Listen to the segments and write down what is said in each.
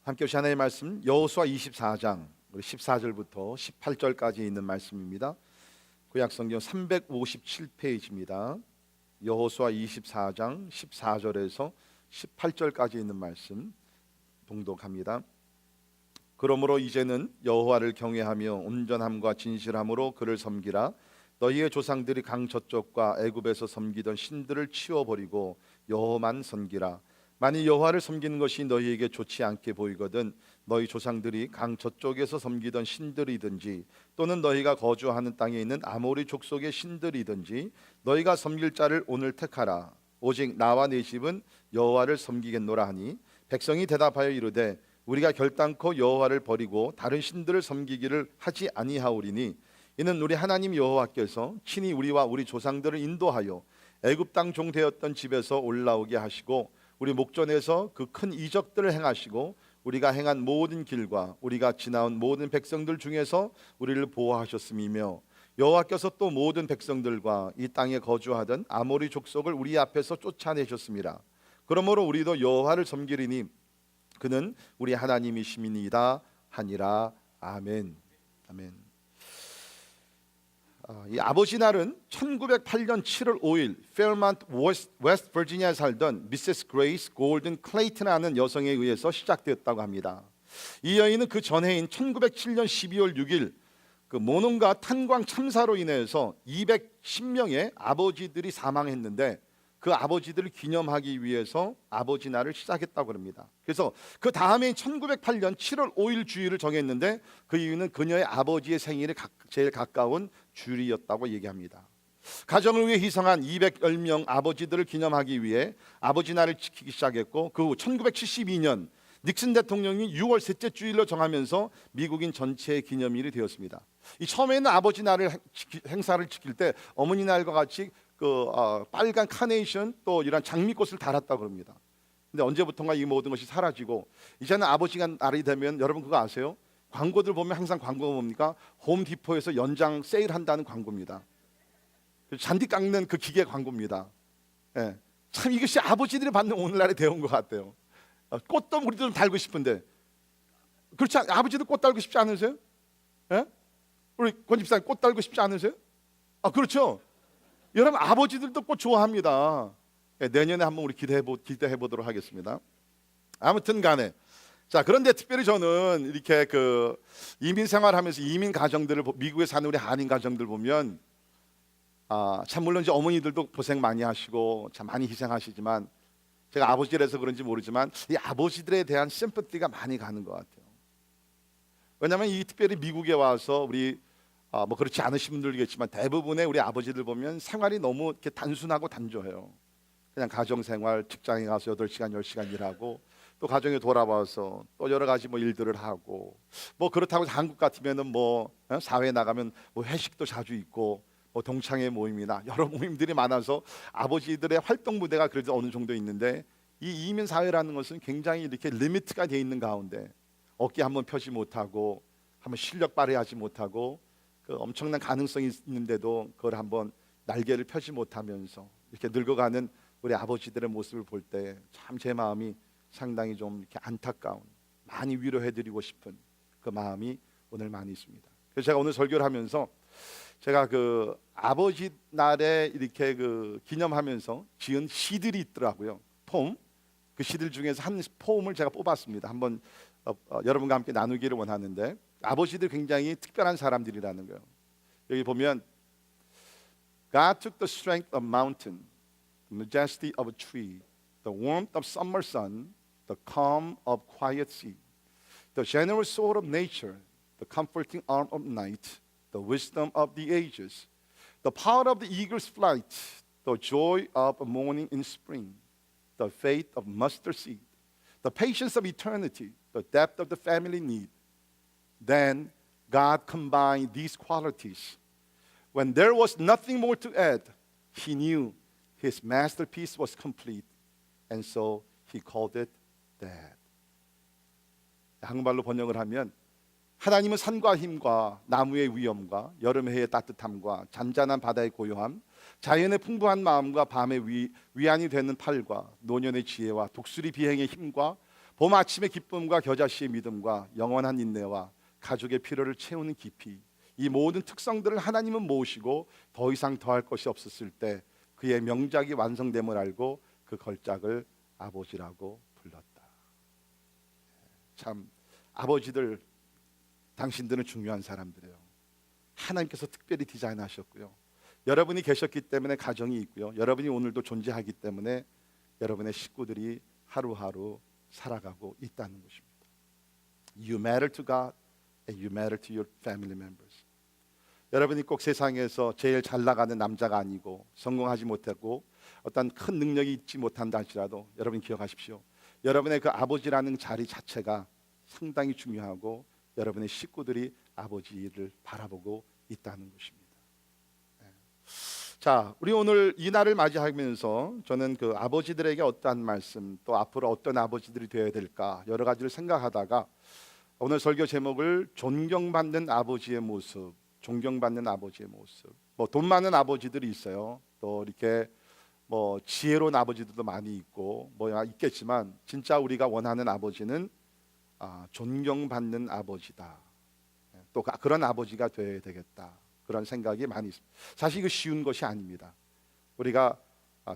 함께 보신 하나님의 말씀 여호수아 24장 14절부터 18절까지 있는 말씀입니다. 구약성경 357페이지입니다. 여호수아 24장 14절에서 18절까지 있는 말씀 봉독합니다. 그러므로 이제는 여호와를 경외하며 온전함과 진실함으로 그를 섬기라. 너희의 조상들이 강 저쪽과 애굽에서 섬기던 신들을 치워버리고 여호와만 섬기라. 만일 여호와를 섬기는 것이 너희에게 좋지 않게 보이거든 너희 조상들이 강 저쪽에서 섬기던 신들이든지 또는 너희가 거주하는 땅에 있는 아모리 족속의 신들이든지 너희가 섬길 자를 오늘 택하라. 오직 나와 내 집은 여호와를 섬기겠노라 하니 백성이 대답하여 이르되 우리가 결단코 여호와를 버리고 다른 신들을 섬기기를 하지 아니하오리니 이는 우리 하나님 여호와께서 친히 우리와 우리 조상들을 인도하여 애굽 땅 종 되었던 집에서 올라오게 하시고 우리 목전에서 그 큰 이적들을 행하시고 우리가 행한 모든 길과 우리가 지나온 모든 백성들 중에서 우리를 보호하셨음이며 여호와께서 또 모든 백성들과 이 땅에 거주하던 아모리 족속을 우리 앞에서 쫓아내셨습니다. 그러므로 우리도 여호와를 섬기리니 그는 우리 하나님이심이니이다 하니라. 아멘. 아멘. 이 아버지 날은 1908년 7월 5일 페어마운트 웨스트 버지니아에 살던 미세스 그레이스 골든 클레이튼이라는 여성에 의해서 시작되었다고 합니다. 이 여인은 그 전해인 1907년 12월 6일 그 모논가 탄광 참사로 인해서 210명의 아버지들이 사망했는데 그 아버지들을 기념하기 위해서 아버지 날을 시작했다고 합니다. 그래서 그 다음에 1908년 7월 5일 주일을 정했는데 그 이유는 그녀의 아버지의 생일에 제일 가까운 주일이었다고 얘기합니다. 가정을 위해 희생한 210명 아버지들을 기념하기 위해 아버지 날을 지키기 시작했고 그 후 1972년 닉슨 대통령이 6월 셋째 주일로 정하면서 미국인 전체의 기념일이 되었습니다. 이 처음에는 아버지 날을 행사를 지킬 때 어머니 날과 같이 빨간 카네이션 또 이런 장미꽃을 달았다고 합니다. 근데 언제부턴가 이 모든 것이 사라지고 이제는 아버지가 날이 되면 여러분 그거 아세요? 광고들 보면 항상 광고가 뭡니까? 홈디포에서 연장 세일한다는 광고입니다. 잔디 깎는 그 기계 광고입니다. 예. 참 이것이 아버지들이 받는 오늘날의 대우인 것 같아요. 꽃도 우리도 좀 달고 싶은데 그렇지 아버지도 꽃 달고 싶지 않으세요? 예? 우리 권 집사님 꽃 달고 싶지 않으세요? 그렇죠. 여러분 아버지들도 꽃 좋아합니다. 내년에 한번 우리 기대해 보도록 하겠습니다. 아무튼 간에 자 그런데 특별히 저는 이렇게 그 이민 생활하면서 이민 가정들을 미국에 사는 우리 한인 가정들 보면 참 물론 이제 어머니들도 고생 많이 하시고 참 많이 희생하시지만 제가 아버지라서 그런지 모르지만 이 아버지들에 대한 심퍼티가 많이 가는 것 같아요. 왜냐하면 이 특별히 미국에 와서 우리 뭐 그렇지 않으신 분들이겠지만 대부분의 우리 아버지들 보면 생활이 너무 이렇게 단순하고 단조해요. 그냥 가정생활, 직장에 가서 8시간, 10시간 일하고 또 가정에 돌아와서 또 여러 가지 뭐 일들을 하고 뭐 그렇다고 해서 한국 같으면은 뭐 사회에 나가면 뭐 회식도 자주 있고 뭐 동창회 모임이나 여러 모임들이 많아서 아버지들의 활동 무대가 그래도 어느 정도 있는데 이 이민 사회라는 것은 굉장히 이렇게 리미트가 돼 있는 가운데 어깨 한번 펴지 못하고 한번 실력 발휘하지 못하고 그 엄청난 가능성이 있는데도 그걸 한번 날개를 펴지 못하면서 이렇게 늙어가는 우리 아버지들의 모습을 볼 때 참 제 마음이 상당히 좀 이렇게 안타까운 많이 위로해드리고 싶은 그 마음이 오늘 많이 있습니다. 그래서 제가 오늘 설교를 하면서 제가 그 아버지 날에 이렇게 그 기념하면서 지은 시들이 있더라고요. 포움. 그 시들 중에서 한 포움을 제가 뽑았습니다. 한번 여러분과 함께 나누기를 원하는데 아버지들 굉장히 특별한 사람들이라는 거예요. 여기 보면 God took the strength of mountain, the majesty of a tree, the warmth of summer sun, the calm of quiet sea, the generous soul of nature, the comforting arm of night, the wisdom of the ages, the power of the eagle's flight, the joy of morning in spring, the faith of mustard seed, the patience of eternity, the depth of the family need. Then God combined these qualities. When there was nothing more to add, He knew His masterpiece was complete, and so He called it that. 한국말로 번역을 하면 하나님은 산과 힘과 나무의 위엄과 여름의 해의 따뜻함과 잔잔한 바다의 고요함, 자연의 풍부한 마음과 밤의 위안이 되는 팔과 노년의 지혜와 독수리 비행의 힘과 봄 아침의 기쁨과 겨자씨의 믿음과 영원한 인내와 가족의 필요를 채우는 깊이, 이 모든 특성들을 하나님은 모으시고 더 이상 더할 것이 없었을 때 그의 명작이 완성됨을 알고 그 걸작을 아버지라고 불렀다. 참, 아버지들, 당신들은 중요한 사람들이에요. 하나님께서 특별히 디자인하셨고요. 여러분이 계셨기 때문에 가정이 있고요. 여러분이 오늘도 존재하기 때문에 여러분의 식구들이 하루하루 살아가고 있다는 것입니다. You matter to God and you matter to your family members. 여러분이 꼭 세상에서 제일 잘 나가는 남자가 아니고 성공하지 못하고 어떤 큰 능력이 있지 못한다 할지라도 여러분 기억하십시오. 여러분의 그 아버지라는 자리 자체가 상당히 중요하고 여러분의 식구들이 아버지를 바라보고 있다는 것입니다. 자, 우리 오늘 이 날을 맞이하면서 저는 그 아버지들에게 어떠한 말씀, 또 앞으로 어떤 아버지들이 되어야 될까 여러 가지를 생각하다가 오늘 설교 제목을 존경받는 아버지의 모습, 존경받는 아버지의 모습. 뭐 돈 많은 아버지들이 있어요. 또 이렇게 뭐 지혜로운 아버지들도 많이 있고 뭐 있겠지만 진짜 우리가 원하는 아버지는 존경받는 아버지다. 또 그런 아버지가 되어야 되겠다. 그런 생각이 많이 있습니다. 사실 이거 쉬운 것이 아닙니다. 우리가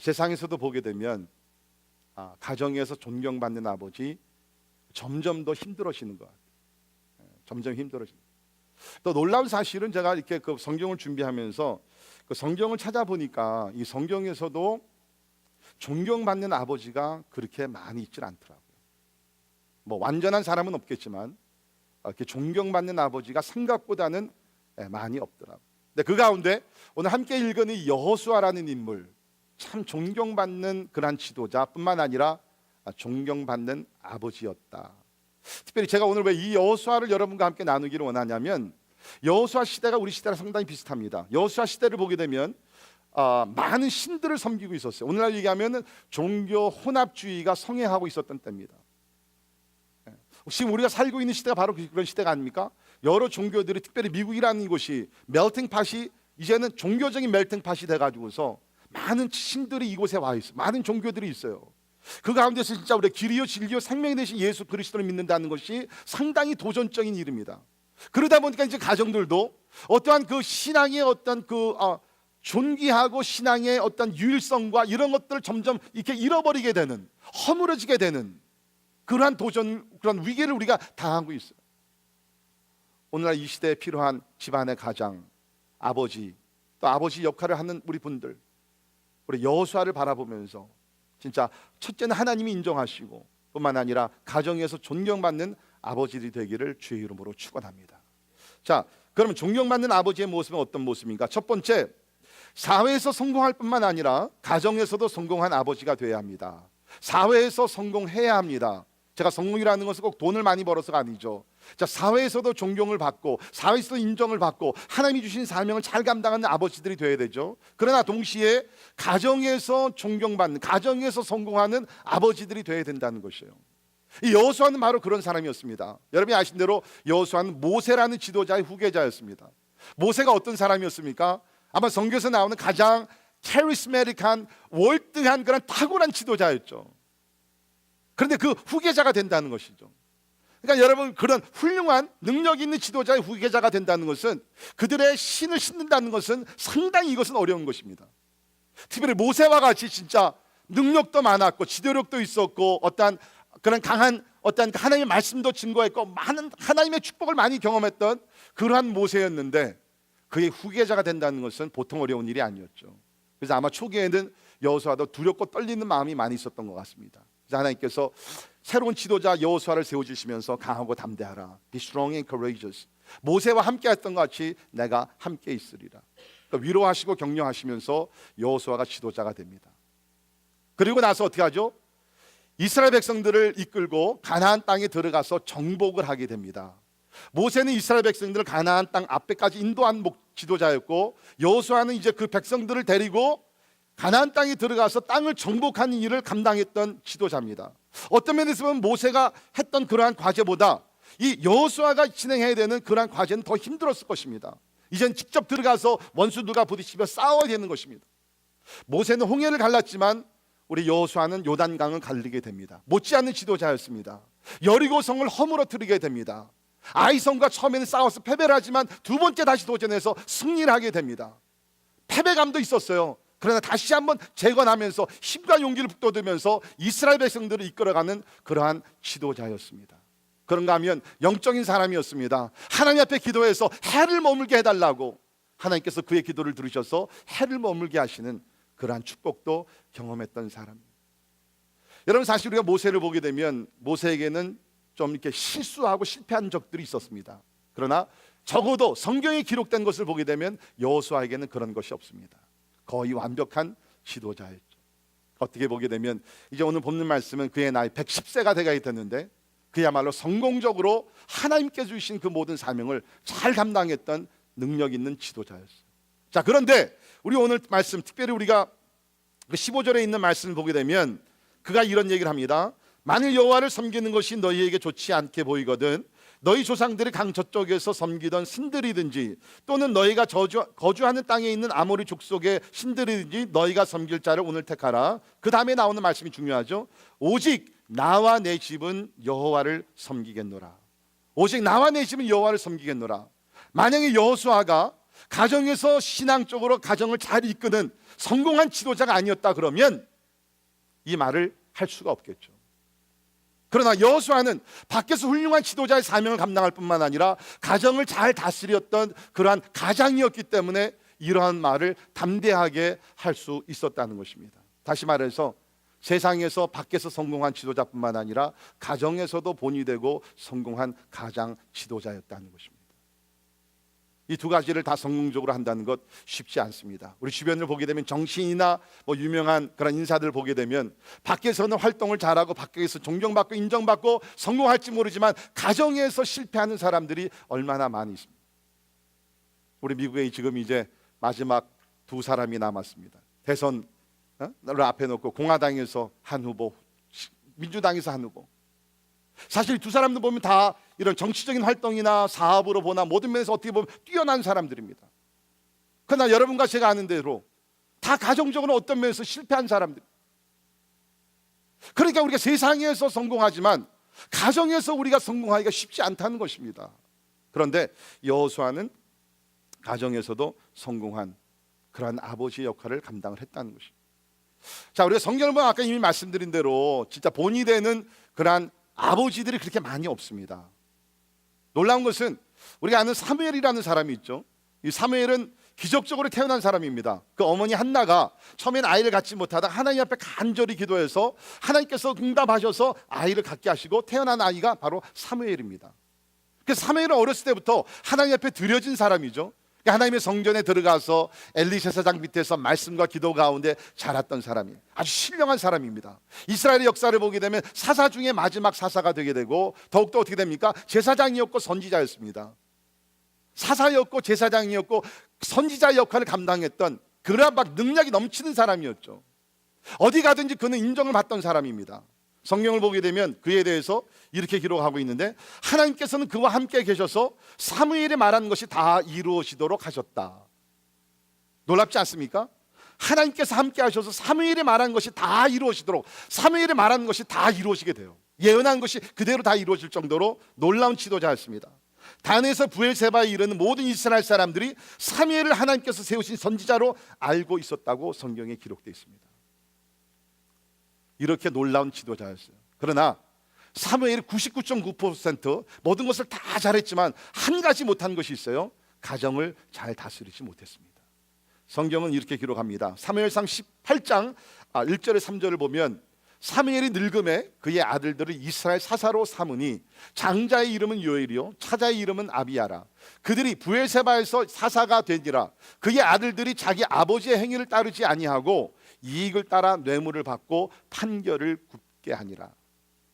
세상에서도 보게 되면 가정에서 존경받는 아버지 점점 더 힘들어지는 것 같아요. 점점 힘들어집니다. 또 놀라운 사실은 제가 이렇게 그 성경을 준비하면서 그 성경을 찾아보니까 이 성경에서도 존경받는 아버지가 그렇게 많이 있질 않더라고요. 뭐 완전한 사람은 없겠지만 이렇게 존경받는 아버지가 생각보다는 많이 없더라고요. 근데 그 가운데 오늘 함께 읽은 이 여호수아라는 인물, 참 존경받는 그런 지도자뿐만 아니라 존경받는 아버지였다. 특별히 제가 오늘 왜 이 여호수아를 여러분과 함께 나누기를 원하냐면 여호수아 시대가 우리 시대랑 상당히 비슷합니다. 여호수아 시대를 보게 되면 많은 신들을 섬기고 있었어요. 오늘날 얘기하면 종교 혼합주의가 성행하고 있었던 때입니다. 지금 우리가 살고 있는 시대가 바로 그런 시대가 아닙니까? 여러 종교들이, 특별히 미국이라는 곳이 멜팅팟이 이제는 종교적인 멜팅팟이 돼가지고서 많은 신들이 이곳에 와 있어요. 많은 종교들이 있어요. 그 가운데서 진짜 우리가 길이요 진리요 생명이 되신 예수 그리스도를 믿는다는 것이 상당히 도전적인 일입니다. 그러다 보니까 이제 가정들도 어떠한 그 신앙의 어떤 그 존귀하고 신앙의 어떤 유일성과 이런 것들을 점점 이렇게 잃어버리게 되는, 허물어지게 되는 그러한 도전, 그런 위기를 우리가 당하고 있어요. 오늘날 이 시대에 필요한 집안의 가장, 아버지, 또 아버지 역할을 하는 우리 분들, 우리 여호수아를 바라보면서 진짜 첫째는 하나님이 인정하시고 뿐만 아니라 가정에서 존경받는 아버지들이 되기를 주의 이름으로 축원합니다. 자, 그러면 존경받는 아버지의 모습은 어떤 모습인가? 첫 번째, 사회에서 성공할 뿐만 아니라 가정에서도 성공한 아버지가 되어야 합니다. 사회에서 성공해야 합니다. 제가 성공이라는 것은 꼭 돈을 많이 벌어서가 아니죠. 자, 사회에서도 존경을 받고 사회에서도 인정을 받고 하나님이 주신 사명을 잘 감당하는 아버지들이 되어야 되죠. 그러나 동시에 가정에서 존경받는, 가정에서 성공하는 아버지들이 되어야 된다는 것이에요. 이 여호수아는 바로 그런 사람이었습니다. 여러분이 아신 대로 여호수아는 모세라는 지도자의 후계자였습니다. 모세가 어떤 사람이었습니까? 아마 성경에서 나오는 가장 카리스마틱한, 월등한 그런 탁월한 지도자였죠. 그런데 그 후계자가 된다는 것이죠. 그러니까 여러분, 그런 훌륭한 능력 있는 지도자의 후계자가 된다는 것은, 그들의 신을 신는다는 것은 상당히 이것은 어려운 것입니다. 특별히 모세와 같이 진짜 능력도 많았고 지도력도 있었고 어떤 그런 강한 어떤 하나님의 말씀도 증거했고 많은 하나님의 축복을 많이 경험했던 그러한 모세였는데 그의 후계자가 된다는 것은 보통 어려운 일이 아니었죠. 그래서 아마 초기에는 여호수아도 두렵고 떨리는 마음이 많이 있었던 것 같습니다. 그래서 하나님께서 새로운 지도자 여호수아를 세워주시면서 강하고 담대하라, be strong and courageous, 모세와 함께 했던 것 같이 내가 함께 있으리라. 그러니까 위로하시고 격려하시면서 여호수아가 지도자가 됩니다. 그리고 나서 어떻게 하죠? 이스라엘 백성들을 이끌고 가나안 땅에 들어가서 정복을 하게 됩니다. 모세는 이스라엘 백성들을 가나안 땅 앞에까지 인도한 지도자였고 여호수아는 이제 그 백성들을 데리고 가나안 땅에 들어가서 땅을 정복하는 일을 감당했던 지도자입니다. 어떤 면에서 보면 모세가 했던 그러한 과제보다 이 여호수아가 진행해야 되는 그러한 과제는 더 힘들었을 것입니다. 이젠 직접 들어가서 원수들과 부딪히며 싸워야 되는 것입니다. 모세는 홍해를 갈랐지만 우리 여호수아는 요단강을 갈리게 됩니다. 못지않은 지도자였습니다. 여리고성을 허물어뜨리게 됩니다. 아이성과 처음에는 싸워서 패배를 하지만 두 번째 다시 도전해서 승리를 하게 됩니다. 패배감도 있었어요. 그러나 다시 한번 재건하면서 힘과 용기를 북돋으면서 이스라엘 백성들을 이끌어가는 그러한 지도자였습니다. 그런가 하면 영적인 사람이었습니다. 하나님 앞에 기도해서 해를 머물게 해달라고 하나님께서 그의 기도를 들으셔서 해를 머물게 하시는 그러한 축복도 경험했던 사람. 여러분, 사실 우리가 모세를 보게 되면 모세에게는 좀 이렇게 실수하고 실패한 적들이 있었습니다. 그러나 적어도 성경에 기록된 것을 보게 되면 여호수아에게는 그런 것이 없습니다. 거의 완벽한 지도자였죠. 어떻게 보게 되면 이제 오늘 본문 말씀은 그의 나이 110세가 돼가야 됐는데 그야말로 성공적으로 하나님께서 주신 그 모든 사명을 잘 감당했던 능력 있는 지도자였어요. 자, 그런데 우리 오늘 말씀, 특별히 우리가 15절에 있는 말씀을 보게 되면 그가 이런 얘기를 합니다. 만일 여호와를 섬기는 것이 너희에게 좋지 않게 보이거든 너희 조상들이 강 저쪽에서 섬기던 신들이든지 또는 너희가 거주하는 땅에 있는 아모리 족속의 신들이든지 너희가 섬길 자를 오늘 택하라. 그 다음에 나오는 말씀이 중요하죠. 오직 나와 내 집은 여호와를 섬기겠노라. 오직 나와 내 집은 여호와를 섬기겠노라. 만약에 여호수아가 가정에서 신앙적으로 가정을 잘 이끄는 성공한 지도자가 아니었다 그러면 이 말을 할 수가 없겠죠. 그러나 여호수아는 밖에서 훌륭한 지도자의 사명을 감당할 뿐만 아니라 가정을 잘 다스렸던 그러한 가장이었기 때문에 이러한 말을 담대하게 할 수 있었다는 것입니다. 다시 말해서 세상에서 밖에서 성공한 지도자뿐만 아니라 가정에서도 본이 되고 성공한 가장 지도자였다는 것입니다. 이 두 가지를 다 성공적으로 한다는 것 쉽지 않습니다. 우리 주변을 보게 되면 정치인이나 유명한 그런 인사들을 보게 되면 밖에서는 활동을 잘하고 밖에서 존경받고 인정받고 성공할지 모르지만 가정에서 실패하는 사람들이 얼마나 많이 있습니다. 우리 미국에 지금 이제 마지막 두 사람이 남았습니다. 대선을 앞에 놓고 공화당에서 한 후보, 민주당에서 한 후보. 사실 두 사람도 보면 다 이런 정치적인 활동이나 사업으로 보나 모든 면에서 어떻게 보면 뛰어난 사람들입니다. 그러나 여러분과 제가 아는 대로 다 가정적으로 어떤 면에서 실패한 사람들. 그러니까 우리가 세상에서 성공하지만 가정에서 우리가 성공하기가 쉽지 않다는 것입니다. 그런데 여호수아는 가정에서도 성공한 그러한 아버지의 역할을 감당을 했다는 것입니다. 자, 우리가 성경을 보면 아까 이미 말씀드린 대로 진짜 본이 되는 그러한 아버지들이 그렇게 많이 없습니다. 놀라운 것은 우리가 아는 사무엘이라는 사람이 있죠. 이 사무엘은 기적적으로 태어난 사람입니다. 그 어머니 한나가 처음에는 아이를 갖지 못하다 하나님 앞에 간절히 기도해서 하나님께서 응답하셔서 아이를 갖게 하시고 태어난 아이가 바로 사무엘입니다. 그래서 사무엘은 어렸을 때부터 하나님 앞에 드려진 사람이죠. 하나님의 성전에 들어가서 엘리 제사장 밑에서 말씀과 기도 가운데 자랐던 사람이에요. 아주 신령한 사람입니다. 이스라엘의 역사를 보게 되면 사사 중에 마지막 사사가 되게 되고 더욱더 어떻게 됩니까? 제사장이었고 선지자였습니다. 사사였고 제사장이었고 선지자 역할을 감당했던 그러한 막 능력이 넘치는 사람이었죠. 어디 가든지 그는 인정을 받던 사람입니다. 성경을 보게 되면 그에 대해서 이렇게 기록하고 있는데 하나님께서는 그와 함께 계셔서 사무엘이 말한 것이 다 이루어지도록 하셨다. 놀랍지 않습니까? 하나님께서 함께 하셔서 사무엘이 말한 것이 다 이루어지도록, 사무엘이 말한 것이 다 이루어지게 돼요. 예언한 것이 그대로 다 이루어질 정도로 놀라운 지도자였습니다. 단에서 부엘세바에 이르는 모든 이스라엘 사람들이 사무엘을 하나님께서 세우신 선지자로 알고 있었다고 성경에 기록되어 있습니다. 이렇게 놀라운 지도자였어요. 그러나 사무엘이 99.9% 모든 것을 다 잘했지만 한 가지 못한 것이 있어요. 가정을 잘 다스리지 못했습니다. 성경은 이렇게 기록합니다. 사무엘상 18장 1절에 3절을 보면 사무엘이 늙음에 그의 아들들을 이스라엘 사사로 삼으니 장자의 이름은 요엘이요 차자의 이름은 아비야라. 그들이 부엘세바에서 사사가 되니라. 그의 아들들이 자기 아버지의 행위를 따르지 아니하고 이익을 따라 뇌물을 받고 판결을 굽게 하니라.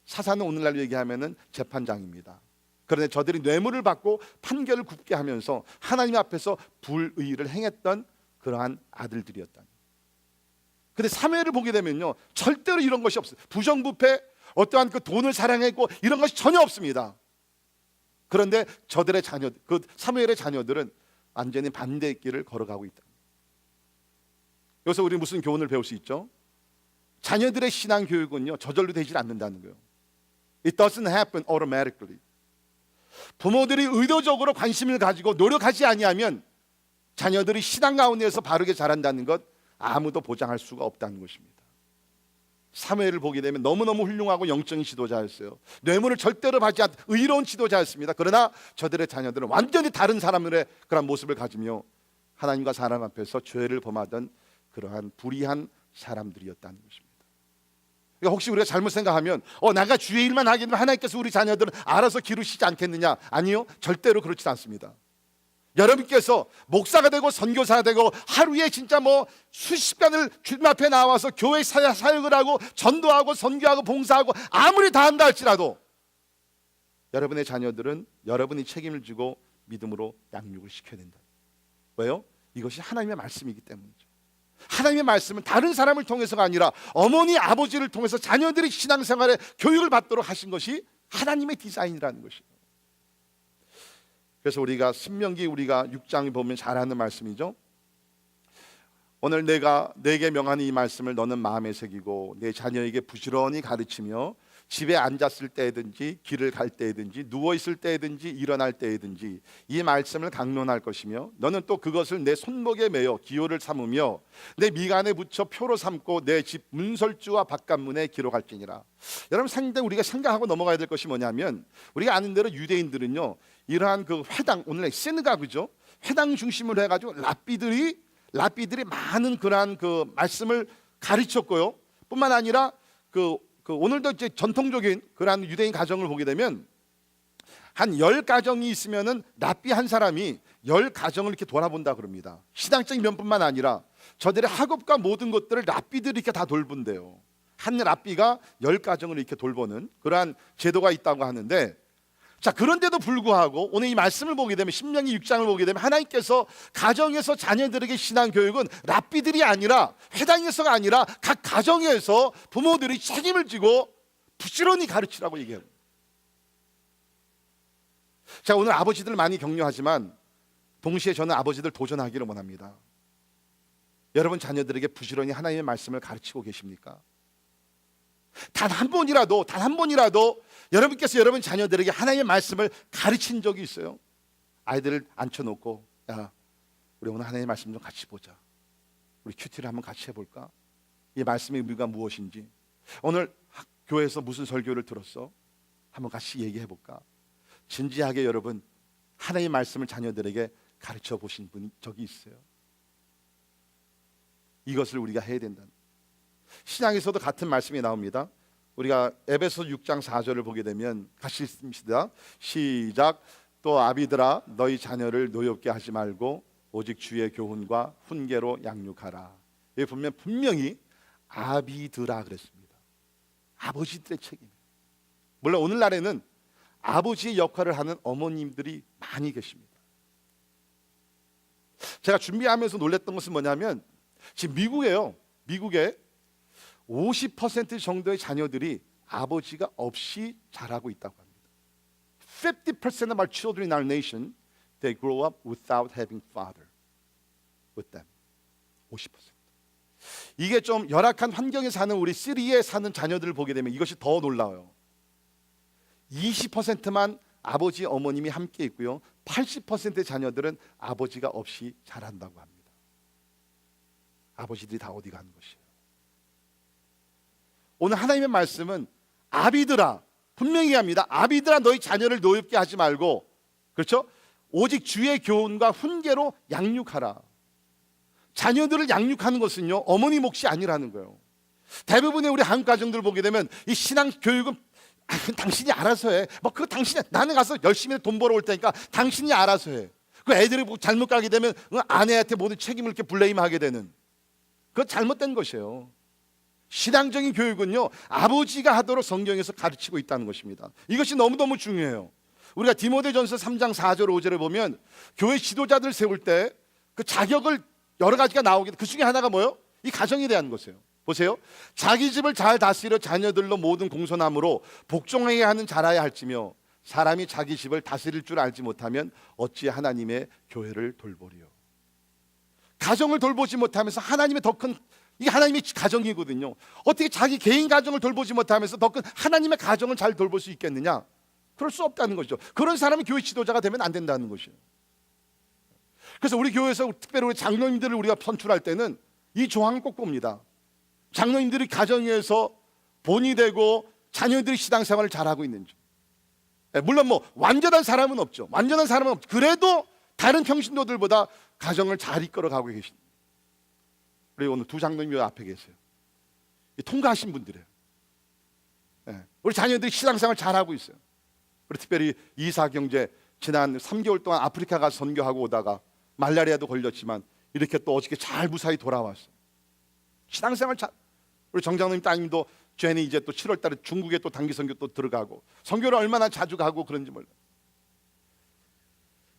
사사는 오늘날 얘기하면은 재판장입니다. 그런데 저들이 뇌물을 받고 판결을 굽게 하면서 하나님 앞에서 불의를 행했던 그러한 아들들이었다. 근데 사무엘을 보게 되면요 절대로 이런 것이 없어요. 부정부패, 어떠한 그 돈을 사랑했고 이런 것이 전혀 없습니다. 그런데 저들의 자녀, 그 사무엘의 자녀들은 완전히 반대의 길을 걸어가고 있다. 여기서 우리 무슨 교훈을 배울 수 있죠? 자녀들의 신앙 교육은요, 저절로 되질 않는다는 거예요. It doesn't happen automatically. 부모들이 의도적으로 관심을 가지고 노력하지 아니하면 자녀들이 신앙 가운데에서 바르게 자란다는 것 아무도 보장할 수가 없다는 것입니다. 사무엘을 보게 되면 너무너무 훌륭하고 영적인 지도자였어요. 뇌물을 절대로 받지 않는 의로운 지도자였습니다. 그러나 저들의 자녀들은 완전히 다른 사람들의 그런 모습을 가지며 하나님과 사람 앞에서 죄를 범하던 그러한 불의한 사람들이었다는 것입니다. 그러니까 혹시 우리가 잘못 생각하면 내가 주의 일만 하게 되면 하나님께서 우리 자녀들은 알아서 기르시지 않겠느냐? 아니요, 절대로 그렇지 않습니다. 여러분께서 목사가 되고 선교사가 되고 하루에 진짜 수십간을 주님 앞에 나와서 교회 사역을 하고 전도하고 선교하고 봉사하고 아무리 다 한다 할지라도 여러분의 자녀들은 여러분이 책임을 지고 믿음으로 양육을 시켜야 된다. 왜요? 이것이 하나님의 말씀이기 때문이죠. 하나님의 말씀은 다른 사람을 통해서가 아니라 어머니 아버지를 통해서 자녀들이 신앙생활에 교육을 받도록 하신 것이 하나님의 디자인이라는 것이에요. 그래서 우리가 신명기 우리가 6장에 보면 잘 아는 말씀이죠. 오늘 내가 내게 명하는 이 말씀을 너는 마음에 새기고 내 자녀에게 부지런히 가르치며 집에 앉았을 때든지 길을 갈 때든지 누워 있을 때든지 일어날 때든지 이 말씀을 강론할 것이며 너는 또 그것을 내 손목에 매어 기호를 삼으며 내 미간에 붙여 표로 삼고 내 집 문설주와 바깥문에 기록할지니라. 여러분, 상당히 우리가 생각하고 넘어가야 될 것이 뭐냐면 우리가 아는 대로 유대인들은요 이러한 그 회당, 오늘날 시느가그죠, 회당 중심으로 해가지고 랍비들이 많은 그러한 그 말씀을 가르쳤고요. 뿐만 아니라 오늘도 이제 전통적인 그러한 유대인 가정을 보게 되면 한 10가정이 있으면은 랍비 한 사람이 10가정을 이렇게 돌아본다 그럽니다. 신앙적인 면뿐만 아니라 저들의 학업과 모든 것들을 랍비들이 이렇게 다 돌본대요. 한 랍비가 10가정을 이렇게 돌보는 그러한 제도가 있다고 하는데, 자, 그런데도 불구하고 오늘 이 말씀을 보게 되면 신명기 6장을 보게 되면 하나님께서 가정에서 자녀들에게 신앙 교육은 랍비들이 아니라 회당에서가 아니라 각 가정에서 부모들이 책임을 지고 부지런히 가르치라고 얘기해요. 자, 오늘 아버지들 많이 격려하지만 동시에 저는 아버지들 도전하기를 원합니다. 여러분 자녀들에게 부지런히 하나님의 말씀을 가르치고 계십니까? 단 한 번이라도 여러분께서 여러분 자녀들에게 하나님의 말씀을 가르친 적이 있어요? 아이들을 앉혀놓고 야, 우리 오늘 하나님의 말씀 좀 같이 보자. 우리 큐티를 한번 같이 해볼까? 이 말씀의 의미가 무엇인지, 오늘 교회에서 무슨 설교를 들었어? 한번 같이 얘기해볼까? 진지하게 여러분 하나님의 말씀을 자녀들에게 가르쳐 보신 분이 적이 있어요? 이것을 우리가 해야 된다. 신앙에서도 같은 말씀이 나옵니다. 우리가 에베소 6장 4절을 보게 되면 같이 읽습니다. 시작. 또 아비들아 너희 자녀를 노엽게 하지 말고 오직 주의 교훈과 훈계로 양육하라. 여기 보면 분명히 아비들아 그랬습니다. 아버지들의 책임. 물론 오늘날에는 아버지의 역할을 하는 어머님들이 많이 계십니다. 제가 준비하면서 놀랐던 것은 뭐냐면 지금 미국에 50% 정도의 자녀들이 아버지가 없이 자라고 있다고 합니다. 50% of our children in our nation, they grow up without having father with them. 50%. 이게 좀 열악한 환경에 사는 우리 시리에 사는 자녀들을 보게 되면 이것이 더 놀라워요. 20%만 아버지 어머님이 함께 있고요. 80%의 자녀들은 아버지가 없이 자란다고 합니다. 아버지들이 다 어디 가는 것이에요? 오늘 하나님의 말씀은 아비들아, 분명히 합니다. 아비들아 너희 자녀를 노엽게 하지 말고, 그렇죠? 오직 주의 교훈과 훈계로 양육하라. 자녀들을 양육하는 것은요 어머니 몫이 아니라는 거예요. 대부분의 우리 한국 가정들 보게 되면 이 신앙 교육은 당신이 알아서 해. 그거 당신이, 나는 가서 열심히 돈 벌어올 테니까 당신이 알아서 해. 그 애들이 잘못 가게 되면 아내한테 모든 책임을 이렇게 블레임하게 되는, 그건 잘못된 것이에요. 신앙적인 교육은요 아버지가 하도록 성경에서 가르치고 있다는 것입니다. 이것이 너무너무 중요해요. 우리가 디모데전서 3장 4절 5절을 보면 교회 지도자들 세울 때 그 자격을 여러 가지가 나오게, 그 중에 하나가 뭐예요? 이 가정에 대한 것이에요. 보세요. 자기 집을 잘 다스려 자녀들로 모든 공손함으로 복종하게 하는 자라야 할지며 사람이 자기 집을 다스릴 줄 알지 못하면 어찌 하나님의 교회를 돌보리요. 가정을 돌보지 못하면서 하나님의 더 큰 이게 하나님의 가정이거든요. 어떻게 자기 개인 가정을 돌보지 못하면서 더 큰 하나님의 가정을 잘 돌볼 수 있겠느냐? 그럴 수 없다는 거죠. 그런 사람이 교회 지도자가 되면 안 된다는 것이에요. 그래서 우리 교회에서 특별히 우리 장로님들을 우리가 선출할 때는 이 조항을 꼭 봅니다. 장로님들이 가정에서 본이 되고 자녀들이 신앙생활을 잘하고 있는지. 물론 뭐 완전한 사람은 없죠. 완전한 사람은 없죠. 그래도 다른 평신도들보다 가정을 잘 이끌어가고 계십니다. 우리 오늘 두 장로님이 앞에 계세요. 통과하신 분들이에요. 우리 자녀들이 신앙생활 잘하고 있어요. 우리 특별히 이사경제 지난 3개월 동안 아프리카 가서 선교하고 오다가 말라리아도 걸렸지만 이렇게 또 어저께 잘 무사히 돌아왔어요. 신앙생활 잘. 우리 정장로님 따님도 쟈니 이제 또 7월 달에 중국에 또 단기 선교 또 들어가고 선교를 얼마나 자주 가고 그런지 몰라요.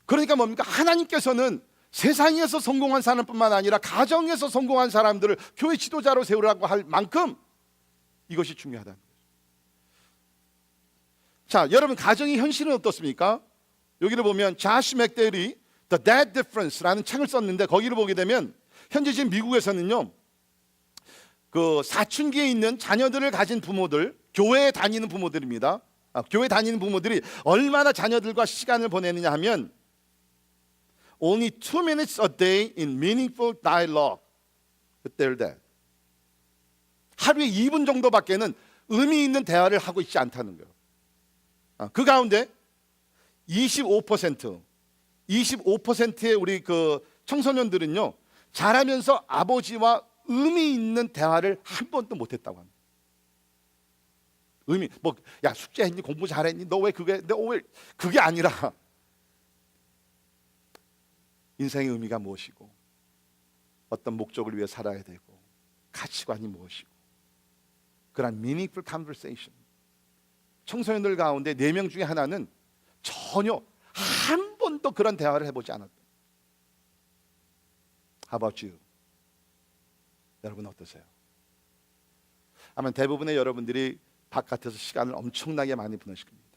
그러니까 뭡니까? 하나님께서는 세상에서 성공한 사람뿐만 아니라 가정에서 성공한 사람들을 교회 지도자로 세우라고 할 만큼 이것이 중요하다는 거죠. 자, 여러분 가정의 현실은 어떻습니까? 여기를 보면 자시 맥데일이 The Dead Difference라는 책을 썼는데 거기를 보게 되면 현재 지금 미국에서는요, 그 사춘기에 있는 자녀들을 가진 부모들, 교회에 다니는 부모들입니다. 교회 다니는 부모들이 얼마나 자녀들과 시간을 보내느냐 하면 Only 2 minutes a day in meaningful dialogue with their dad. 하루에 2분 정도밖에는 의미 있는 대화를 하고 있지 않다는 거예요. 그 가운데 25%의 우리 그 청소년들은요, 자라면서 아버지와 의미 있는 대화를 한 번도 못했다고 합니다. 의미 뭐 야 숙제했니? 공부 잘했니? 너 왜 그게 아니라 인생의 의미가 무엇이고 어떤 목적을 위해 살아야 되고 가치관이 무엇이고 그런 meaningful conversation. 청소년들 가운데 4명 중에 하나는 전혀 한 번도 그런 대화를 해보지 않았다. How about you? 여러분 어떠세요? 아마 대부분의 여러분들이 바깥에서 시간을 엄청나게 많이 보내실 겁니다.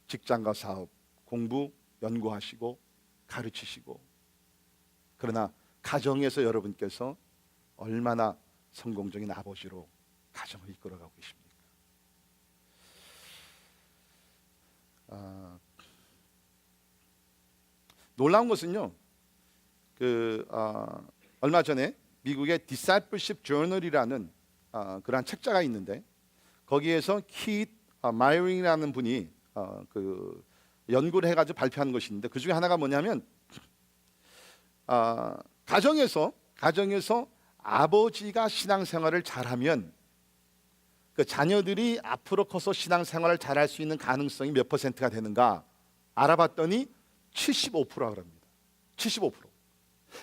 직장과 사업, 공부, 연구하시고 가르치시고. 그러나 가정에서 여러분께서 얼마나 성공적인 아버지로 가정을 이끌어가고 계십니까? 놀라운 것은요, 얼마 전에 미국의 Discipleship Journal이라는 그러한 책자가 있는데 거기에서 키트 마이어링이라는 분이 그 연구를 해가지고 발표한 것이 있는데 그 중에 하나가 뭐냐면 가정에서 아버지가 신앙생활을 잘하면 그 자녀들이 앞으로 커서 신앙생활을 잘할 수 있는 가능성이 몇 %가 되는가 알아봤더니 75%라고 합니다. 75%.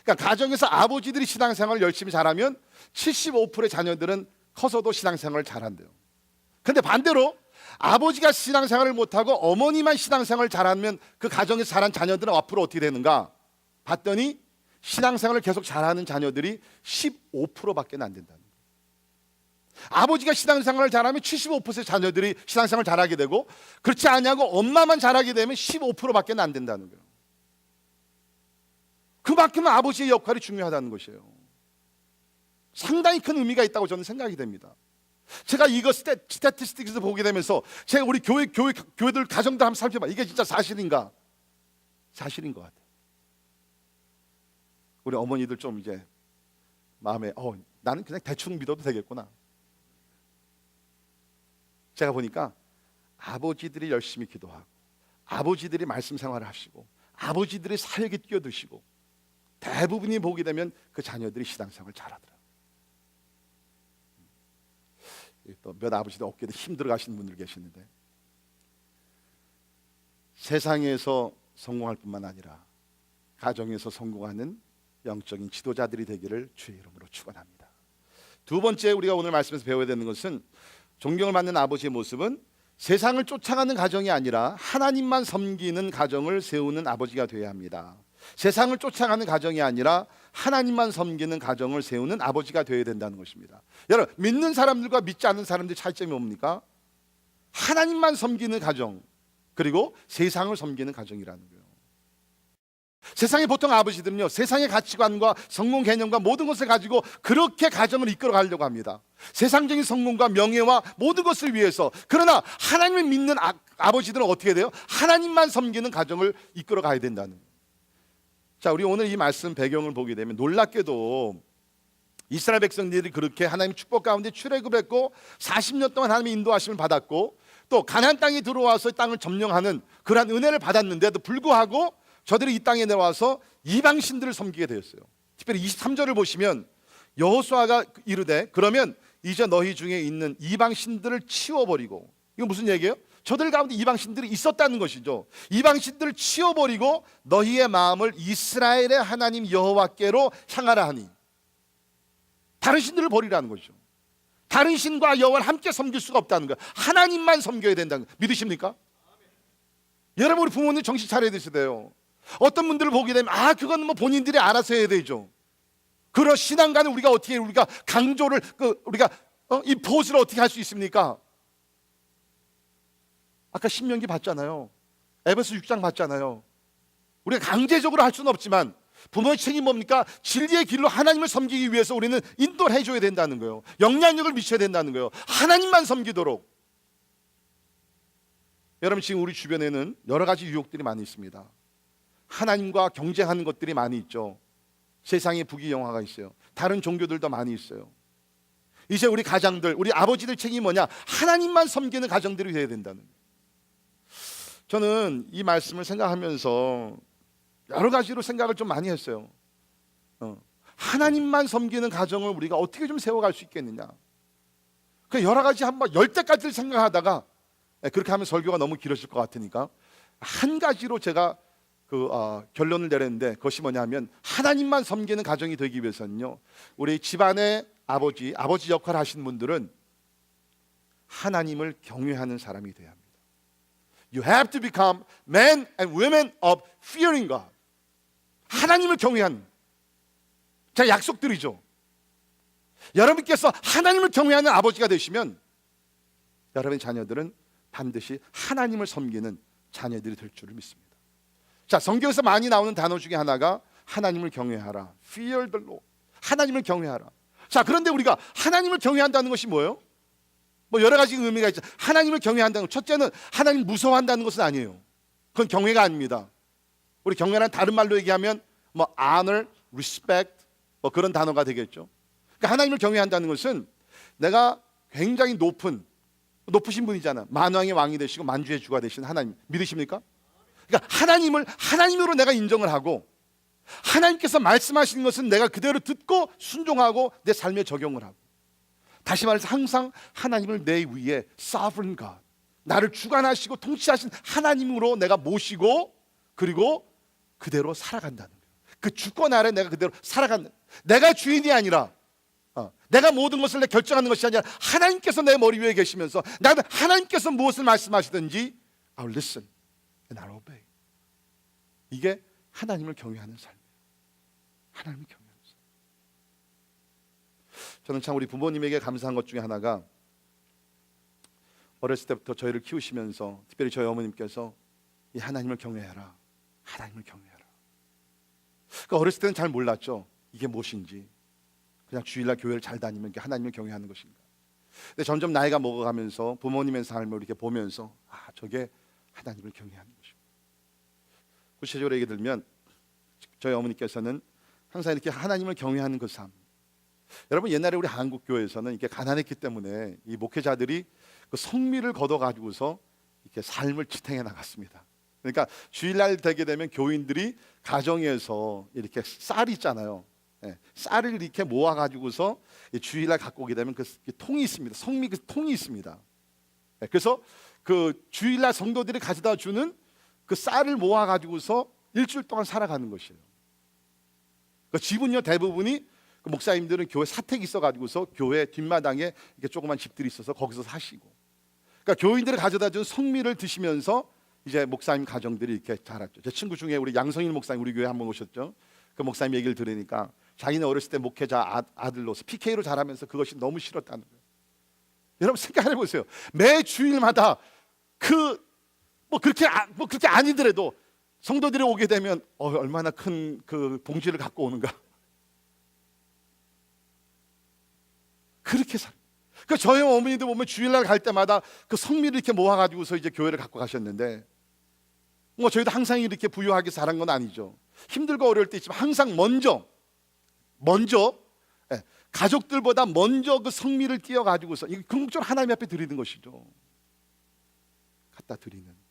그러니까 가정에서 아버지들이 신앙생활을 열심히 잘하면 75%의 자녀들은 커서도 신앙생활을 잘한대요. 근데 반대로 아버지가 신앙생활을 못하고 어머니만 신앙생활을 잘하면 그 가정에서 자란 자녀들은 앞으로 어떻게 되는가 봤더니 신앙생활을 계속 잘하는 자녀들이 15%밖에 안 된다는 거예요. 아버지가 신앙생활을 잘하면 75%의 자녀들이 신앙생활을 잘하게 되고 그렇지 않냐고 엄마만 잘하게 되면 15%밖에 안 된다는 거예요. 그만큼 아버지의 역할이 중요하다는 것이에요. 상당히 큰 의미가 있다고 저는 생각이 됩니다. 제가 이거 스태티스틱에서 보게 되면서 제가 우리 교회들 가정들 한번 살펴봐. 이게 진짜 사실인가? 사실인 것 같아요. 우리 어머니들 좀 이제 마음에 나는 그냥 대충 믿어도 되겠구나. 제가 보니까 아버지들이 열심히 기도하고 아버지들이 말씀 생활을 하시고 아버지들이 사역에 뛰어드시고 대부분이 보게 되면 그 자녀들이 신앙생활을 잘하더라고요. 또 몇 아버지들 어깨도 힘들어 가시는 분들 계시는데 세상에서 성공할 뿐만 아니라 가정에서 성공하는 영적인 지도자들이 되기를 주의 이름으로 축원합니다. 두 번째 우리가 오늘 말씀에서 배워야 되는 것은 존경을 받는 아버지의 모습은 세상을 쫓아가는 가정이 아니라 하나님만 섬기는 가정을 세우는 아버지가 되어야 합니다. 세상을 쫓아가는 가정이 아니라 하나님만 섬기는 가정을 세우는 아버지가 되어야 된다는 것입니다. 여러분, 믿는 사람들과 믿지 않는 사람들의 차이점이 뭡니까? 하나님만 섬기는 가정, 그리고 세상을 섬기는 가정이라는 거예요. 세상의 보통 아버지들은요, 세상의 가치관과 성공 개념과 모든 것을 가지고 그렇게 가정을 이끌어 가려고 합니다. 세상적인 성공과 명예와 모든 것을 위해서. 그러나 하나님을 믿는 아버지들은 어떻게 돼요? 하나님만 섬기는 가정을 이끌어 가야 된다는 거예요. 자, 우리 오늘 이 말씀 배경을 보게 되면 놀랍게도 이스라엘 백성들이 그렇게 하나님의 축복 가운데 출애굽했고 40년 동안 하나님의 인도하심을 받았고 또 가나안 땅에 들어와서 땅을 점령하는 그러한 은혜를 받았는데도 불구하고 저들이 이 땅에 내려와서 이방 신들을 섬기게 되었어요. 특별히 23절을 보시면 여호수아가 이르되 그러면 이제 너희 중에 있는 이방 신들을 치워버리고, 이거 무슨 얘기예요? 저들 가운데 이방 신들이 있었다는 것이죠. 이방 신들을 치워버리고 너희의 마음을 이스라엘의 하나님 여호와께로 향하라 하니, 다른 신들을 버리라는 거죠. 다른 신과 여호와를 함께 섬길 수가 없다는 거예요. 하나님만 섬겨야 된다는 거예요. 믿으십니까? 여러분, 우리 부모님 정신 차려야 되시대요. 어떤 분들을 보게 되면 그건 뭐 본인들이 알아서 해야 되죠. 그런 신앙가는 우리가 어떻게 우리가 강조를 우리가 이 보스를 어떻게 할 수 있습니까? 아까 신명기 봤잖아요. 에베소 6장 봤잖아요. 우리가 강제적으로 할 수는 없지만 부모의 책임이 뭡니까? 진리의 길로 하나님을 섬기기 위해서 우리는 인도를 해줘야 된다는 거예요. 영향력을 미쳐야 된다는 거예요. 하나님만 섬기도록. 여러분, 지금 우리 주변에는 여러 가지 유혹들이 많이 있습니다. 하나님과 경쟁하는 것들이 많이 있죠. 세상에 부귀영화가 있어요. 다른 종교들도 많이 있어요. 이제 우리 가장들, 우리 아버지들 책임이 뭐냐? 하나님만 섬기는 가정들이 되어야 된다는 거예요. 저는 이 말씀을 생각하면서 여러 가지로 생각을 좀 많이 했어요. 하나님만 섬기는 가정을 우리가 어떻게 좀 세워갈 수 있겠느냐. 그 여러 가지 한번 10대까지를 생각하다가 그렇게 하면 설교가 너무 길어질 것 같으니까 한 가지로 제가 결론을 내렸는데, 그것이 뭐냐면 하나님만 섬기는 가정이 되기 위해서는요, 우리 집안의 아버지 역할을 하시는 분들은 하나님을 경외하는 사람이 돼야 합니다. You have to become men and women of fearing God. 하나님을 경외하는, 제가 약속드리죠. 여러분께서 하나님을 경외하는 아버지가 되시면 여러분의 자녀들은 반드시 하나님을 섬기는 자녀들이 될 줄을 믿습니다. 자, 성경에서 많이 나오는 단어 중에 하나가 하나님을 경외하라. Fear the Lord. 하나님을 경외하라. 자, 그런데 우리가 하나님을 경외한다는 것이 뭐예요? 뭐 여러 가지 의미가 있죠. 하나님을 경외한다는 것, 첫째는 하나님 무서워한다는 것은 아니에요. 그건 경외가 아닙니다. 우리 경외란 다른 말로 얘기하면 뭐 honor, respect 뭐 그런 단어가 되겠죠. 그러니까 하나님을 경외한다는 것은 내가 굉장히 높으신 분이잖아. 만왕의 왕이 되시고 만주의 주가 되신 하나님, 믿으십니까? 그러니까 하나님을 하나님으로 내가 인정을 하고, 하나님께서 말씀하시는 것은 내가 그대로 듣고 순종하고 내 삶에 적용을 하고, 다시 말해서 항상 하나님을 내 위에 sovereign God, 나를 주관하시고 통치하신 하나님으로 내가 모시고 그리고 그대로 살아간다는 거예요. 그 주권 아래 내가 그대로 살아간다. 내가 주인이 아니라 내가 모든 것을 내 결정하는 것이 아니라 하나님께서 내 머리 위에 계시면서 나는 하나님께서 무엇을 말씀하시든지 I'll listen and I'll obey. 이게 하나님을 경외하는 삶이에요. 하나님을 경외하는 삶. 저는 참 우리 부모님에게 감사한 것 중에 하나가, 어렸을 때부터 저희를 키우시면서 특별히 저희 어머님께서 이 하나님을 경외하라, 하나님을 경외하라. 그러니까 어렸을 때는 잘 몰랐죠. 이게 무엇인지. 그냥 주일날 교회를 잘 다니면 이게 하나님을 경외하는 것인가. 근데 점점 나이가 먹어가면서 부모님의 삶을 이렇게 보면서 저게 하나님을 경외하는 것이고. 구체적으로 얘기 들면 저희 어머니께서는 항상 이렇게 하나님을 경외하는 그 삶. 여러분, 옛날에 우리 한국 교회에서는 이렇게 가난했기 때문에 이 목회자들이 그 성미를 걷어가지고서 이렇게 삶을 지탱해 나갔습니다. 그러니까 주일날 되게 되면 교인들이 가정에서 이렇게 쌀이 있잖아요. 쌀을 이렇게 모아가지고서 주일날 갖고 오게 되면 그 통이 있습니다. 성미 그 통이 있습니다. 그래서 그 주일날 성도들이 가져다 주는 그 쌀을 모아가지고서 일주일 동안 살아가는 것이에요. 그 집은요, 대부분이 그 목사님들은 교회 사택이 있어가지고서 교회 뒷마당에 이렇게 조그만 집들이 있어서 거기서 사시고, 그러니까 교인들이 가져다 준 성미를 드시면서 이제 목사님 가정들이 이렇게 자랐죠. 제 친구 중에 우리 양성일 목사님 우리 교회 한번 오셨죠. 그 목사님 얘기를 들으니까 자기는 어렸을 때 목회자 아들로서 PK로 자라면서 그것이 너무 싫었다는 거예요. 여러분 생각해 보세요. 매 주일마다 그렇게 아니더라도 성도들이 오게 되면 얼마나 큰 그 봉지를 갖고 오는가. 그렇게 살. 그 저희 어머니도 보면 주일날 갈 때마다 그 성미를 이렇게 모아가지고서 이제 교회를 갖고 가셨는데, 뭐 저희도 항상 이렇게 부유하게 자란 건 아니죠. 힘들고 어려울 때 있지만 항상 먼저 예, 가족들보다 먼저 그 성미를 띄어가지고서 이 궁극적으로 하나님 앞에 드리는 것이죠. 갖다 드리는.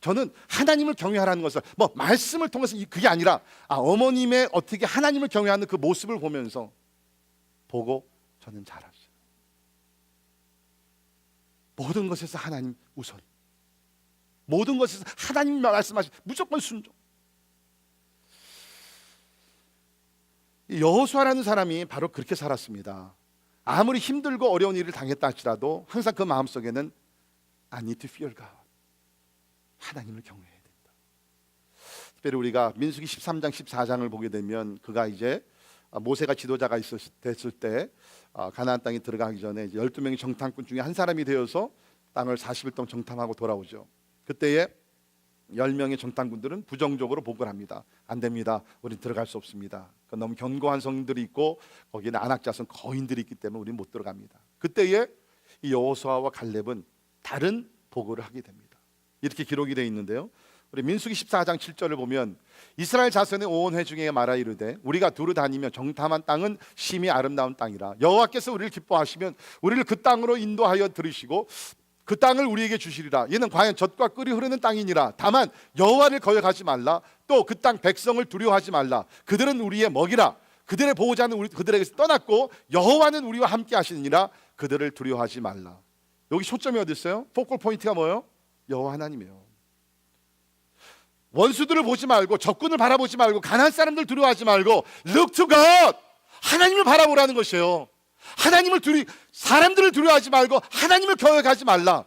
저는 하나님을 경외하라는 것을 뭐 말씀을 통해서 그게 아니라 어머님의 어떻게 하나님을 경외하는 그 모습을 보면서 보고 저는 자랐어요. 모든 것에서 하나님 우선, 모든 것에서 하나님 말씀하신 무조건 순종. 여호수아라는 사람이 바로 그렇게 살았습니다. 아무리 힘들고 어려운 일을 당했다 할지라도 항상 그 마음속에는 I need to fear God, 하나님을 경외해야 된다. 특별히 우리가 민수기 13장 14장을 보게 되면 그가 이제 모세가 지도자가 됐을 때 가나안 땅에 들어가기 전에 이제 12명의 정탐꾼 중에 한 사람이 되어서 땅을 40일 동안 정탐하고 돌아오죠. 그때에 10명의 정탐꾼들은 부정적으로 보고를 합니다. 안 됩니다. 우린 들어갈 수 없습니다. 너무 견고한 성들이 있고 거기는 안악자손 거인들이 있기 때문에 우린 못 들어갑니다. 그때에 이 여호수아와 갈렙은 다른 보고를 하게 됩니다. 이렇게 기록이 되어 있는데요, 우리 민수기 14장 7절을 보면 이스라엘 자손의 온 회중에게 말하 이르되 우리가 두루 다니며 정탐한 땅은 심히 아름다운 땅이라 여호와께서 우리를 기뻐하시면 우리를 그 땅으로 인도하여 들으시고 그 땅을 우리에게 주시리라. 이는 과연 젖과 꿀이 흐르는 땅이니라. 다만 여호와를 거역하지 말라. 또 그 땅 백성을 두려워하지 말라. 그들은 우리의 먹이라. 그들의 보호자는 그들에게서 떠났고 여호와는 우리와 함께 하시느니라. 그들을 두려워하지 말라. 여기 초점이 어디 있어요? 포컬 포인트가 뭐예요? 여호와 하나님이에요. 원수들을 보지 말고 적군을 바라보지 말고 가난한 사람들 두려워하지 말고 Look to God, 하나님을 바라보라는 것이에요. 사람들을 두려워하지 말고 하나님을 거역하지 말라.